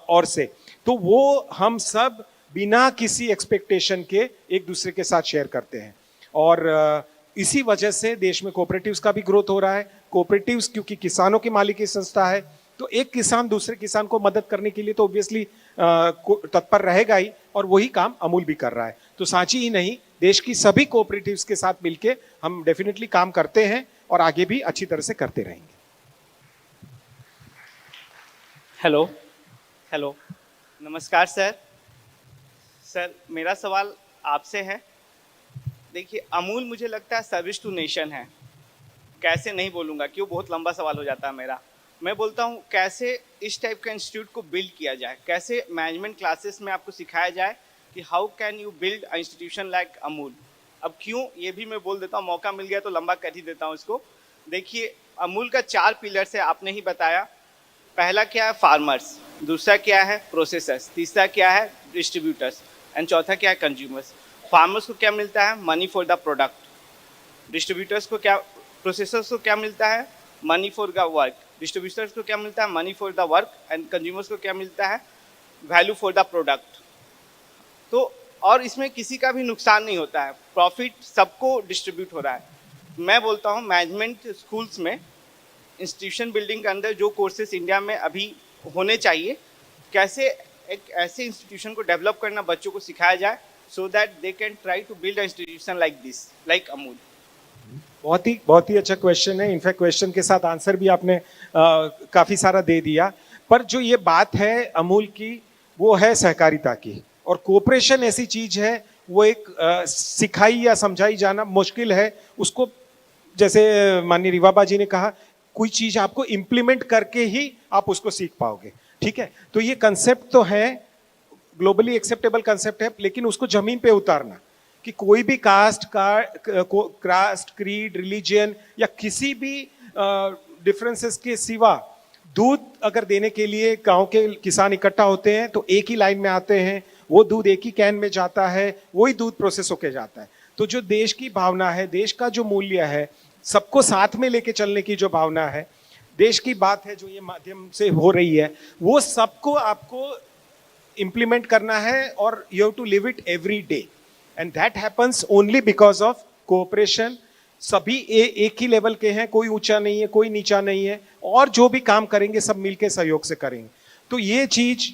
ओर से, तो वो हम सब बिना किसी एक्सपेक्टेशन के एक दूसरे के साथ शेयर करते हैं। और इसी वजह से देश में कोऑपरेटिव्स का भी ग्रोथ हो रहा है। कोऑपरेटिव्स क्योंकि किसानों की मालिकी संस्था है, तो एक किसान दूसरे किसान को मदद करने के लिए तो ऑब्वियसली तत्पर रहेगा ही, और वही काम अमूल भी कर रहा है। तो सांची ही नहीं, देश की सभी कोऑपरेटिव्स के साथ मिलके हम डेफिनेटली काम करते हैं और आगे भी अच्छी तरह से करते रहेंगे। हेलो, नमस्कार सर। मेरा सवाल आपसे है। देखिए, अमूल मुझे लगता है सर्विस टू नेशन है। कैसे नहीं बोलूँगा, क्यों, बहुत लंबा सवाल हो जाता है मेरा। मैं बोलता हूँ कैसे इस टाइप का इंस्टीट्यूट को बिल्ड किया जाए, कैसे मैनेजमेंट क्लासेस में आपको सिखाया जाए कि how can you build a institution like Amul. अब क्यों, ये भी मैं बोल देता हूँ, मौका मिल गया तो लंबा कर ही देता हूँ इसको। देखिए, अमूल का 4 पिलर्स है, आपने ही बताया। पहला क्या है, फार्मर्स, दूसरा क्या है, प्रोसेसर्स, तीसरा क्या है, डिस्ट्रीब्यूटर्स, एंड चौथा क्या है, कंज्यूमर्स। फार्मर्स को क्या मिलता है, money for the product. Distributors को क्या, प्रोसेसर्स को क्या मिलता है, money for the work. Distributors को क्या मिलता है, money for the work, and consumers को क्या मिलता है, वैल्यू फॉर द प्रोडक्ट। तो और इसमें किसी का भी नुकसान नहीं होता है, प्रॉफिट सबको डिस्ट्रीब्यूट हो रहा है। मैं बोलता हूँ मैनेजमेंट स्कूल्स में इंस्टीट्यूशन बिल्डिंग के अंदर जो कोर्सेज इंडिया में अभी होने चाहिए, कैसे एक ऐसे इंस्टीट्यूशन को डेवलप करना बच्चों को सिखाया जाए, so that they can try to build a institution like this, like Amul. बहुत ही अच्छा क्वेश्चन है। इनफैक्ट क्वेश्चन के साथ आंसर भी आपने काफी सारा दे दिया। पर जो ये बात है अमूल की, वो है सहकारिता की, और कोऑपरेशन ऐसी चीज है, वो एक सिखाई या समझाई जाना मुश्किल है उसको। जैसे माननीय रिवाबा जी ने कहा, कोई चीज आपको इम्प्लीमेंट करके ही आप उसको सीख पाओगे, ठीक है। तो ये कंसेप्ट तो है, ग्लोबली एक्सेप्टेबल कंसेप्ट है, लेकिन उसको जमीन पे उतारना कि कोई भी कास्ट क्रीड, रिलीजियन या किसी भी डिफरेंसेस के सिवा दूध अगर देने के लिए गांव के किसान इकट्ठा होते हैं तो एक ही लाइन में आते हैं, वो दूध एक ही कैन में जाता है, वही दूध प्रोसेस होके जाता है। तो जो देश की भावना है, देश का जो मूल्य है, सबको साथ में लेके चलने की जो भावना है, देश की बात है जो ये माध्यम से हो रही है, वो सबको आपको इम्प्लीमेंट करना है, और you have to live it every day, and that happens only because of cooperation. सभी एक ही लेवल के हैं, कोई ऊंचा नहीं है, कोई नीचा नहीं है, और जो भी काम करेंगे सब मिलके सहयोग से करेंगे। तो ये चीज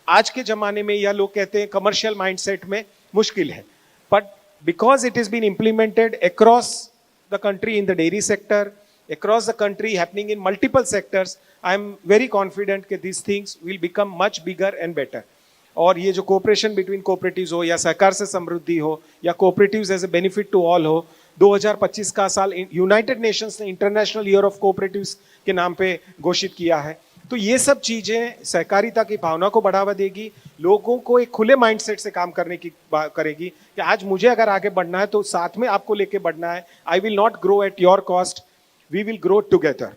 आज के जमाने में, या लोग कहते हैं कमर्शियल माइंडसेट में, मुश्किल है, but because it is been implemented across the country in the dairy sector, across the country, happening in multiple sectors, I am very confident that these things will become much bigger and better. और ये जो cooperation between cooperatives हो, या सहकार से समृद्धि हो, या cooperatives as a benefit to all हो, 2025 का साल यूनाइटेड नेशंस ने इंटरनेशनल ईयर ऑफ कोऑपरेटिव्स के नाम पे घोषित किया है। तो ये सब चीजें सहकारिता की भावना को बढ़ावा देगी, लोगों को एक खुले माइंडसेट से काम करने की करेगी कि आज मुझे अगर आगे बढ़ना है तो साथ में आपको लेके बढ़ना है। I will not grow at your cost, we will grow together.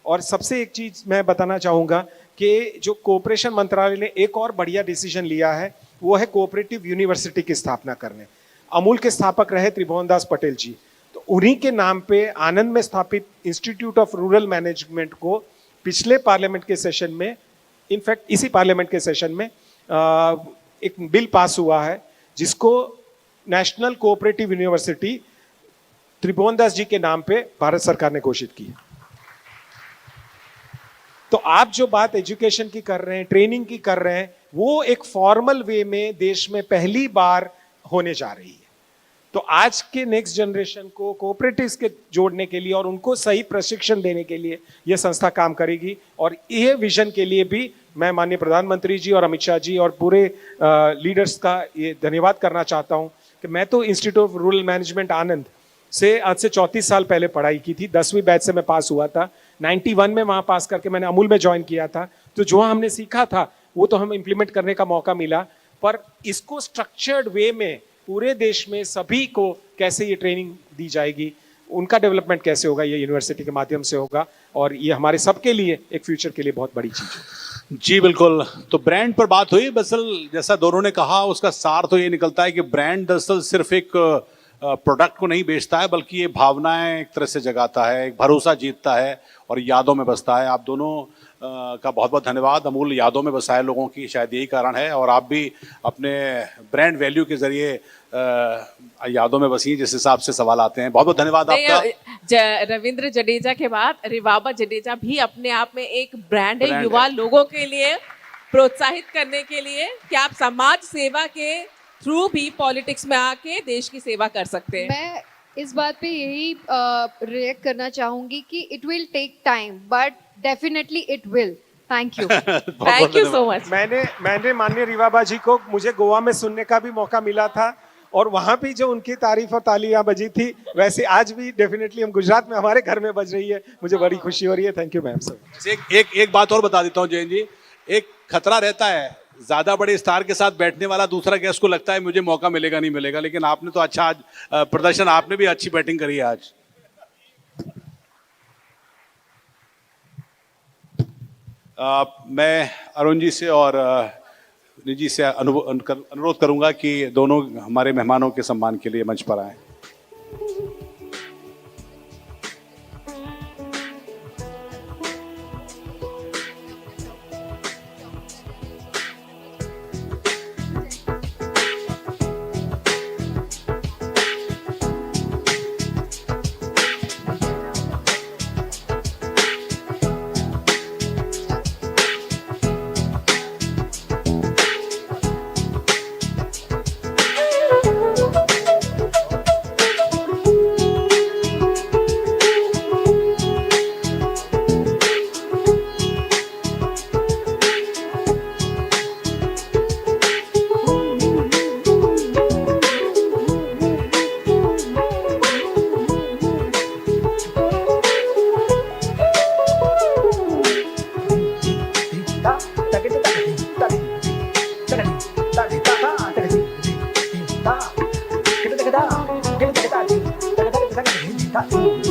और सबसे एक चीज मैं बताना चाहूंगा कि जो कोऑपरेशन मंत्रालय ने एक और बढ़िया डिसीजन लिया है, वो है कोऑपरेटिव यूनिवर्सिटी की स्थापना करने। अमूल के स्थापक रहे त्रिभुवन दास पटेल जी, तो उन्हीं के नाम पे आनंद में स्थापित इंस्टीट्यूट ऑफ रूरल मैनेजमेंट को पिछले पार्लियामेंट के सेशन में, इनफैक्ट इसी पार्लियामेंट के सेशन में एक बिल पास हुआ है जिसको नेशनल कोऑपरेटिव यूनिवर्सिटी त्रिभुवन दास जी के नाम पे भारत सरकार ने घोषित की। तो आप जो बात एजुकेशन की कर रहे हैं, ट्रेनिंग की कर रहे हैं, वो एक फॉर्मल वे में देश में पहली बार होने जा रही है। तो आज के नेक्स्ट जनरेशन को कोऑपरेटिव्स के जोड़ने के लिए और उनको सही प्रशिक्षण देने के लिए यह संस्था काम करेगी। और ये विजन के लिए भी मैं माननीय प्रधानमंत्री जी और अमित शाह जी और पूरे लीडर्स का ये धन्यवाद करना चाहता हूं कि मैं तो इंस्टीट्यूट ऑफ रूरल मैनेजमेंट आनंद से आज से 34 साल पहले पढ़ाई की थी। 10वीं बैच से मैं पास हुआ था। 91 में वहाँ पास करके मैंने अमूल में ज्वाइन किया था। तो जो हमने सीखा था वो तो हम इम्प्लीमेंट करने का मौका मिला, पर इसको स्ट्रक्चर्ड वे में पूरे देश में सभी को कैसे ये ट्रेनिंग दी जाएगी, उनका डेवलपमेंट कैसे होगा, ये यूनिवर्सिटी के माध्यम से होगा। और ये हमारे सबके लिए एक फ्यूचर के लिए बहुत बड़ी चीज़ है। जी बिल्कुल। तो ब्रांड पर बात हुई, दरअसल जैसा दोनों ने कहा उसका सार तो ये निकलता है कि ब्रांड दरअसल सिर्फ एक प्रोडक्ट को नहीं बेचता है, बल्कि ये भावनाएं एक तरह से जगाता है, एक भरोसा जीतता है और यादों में बसता है। आप दोनों का बहुत बहुत धन्यवाद। अमूल यादों में बसाए लोगों की शायद यही कारण है, और आप भी अपने ब्रांड वैल्यू के जरिए यादों में बसी, जिस हिसाब से सवाल आते हैं। बहुत बहुत धन्यवाद आपका। रविंद्र जडेजा के बाद रिवाबा जडेजा भी अपने आप में एक ब्रांड है युवा लोगों के लिए प्रोत्साहित करने के लिए कि आप समाज सेवा के थ्रू भी पॉलिटिक्स में आके देश की सेवा कर सकते हैं। मैं इस बात पे यही रिएक्ट करना चाहूंगी कि it will take time, but definitely it will. Thank you. Thank you so much. मैंने माननीय रिवाबा जी को मुझे गोवा में सुनने का भी मौका मिला था, और वहां भी जो उनकी तारीफ और तालियां बजी थी वैसे आज भी डेफिनेटली हम गुजरात में हमारे घर में बज रही है। मुझे बड़ी खुशी हो रही है। Thank you ma'am sir. एक बात और बता देता हूँ जैन जी, एक खतरा रहता है ज्यादा बड़े स्टार के साथ बैठने वाला दूसरा गेस्ट को लगता है मुझे मौका मिलेगा नहीं मिलेगा, लेकिन आपने तो अच्छा आज प्रदर्शन, आपने भी अच्छी बैटिंग करी है आज। मैं अरुण जी से और निजी से अनुरोध करूंगा कि दोनों हमारे मेहमानों के सम्मान के लिए मंच पर आए। Ta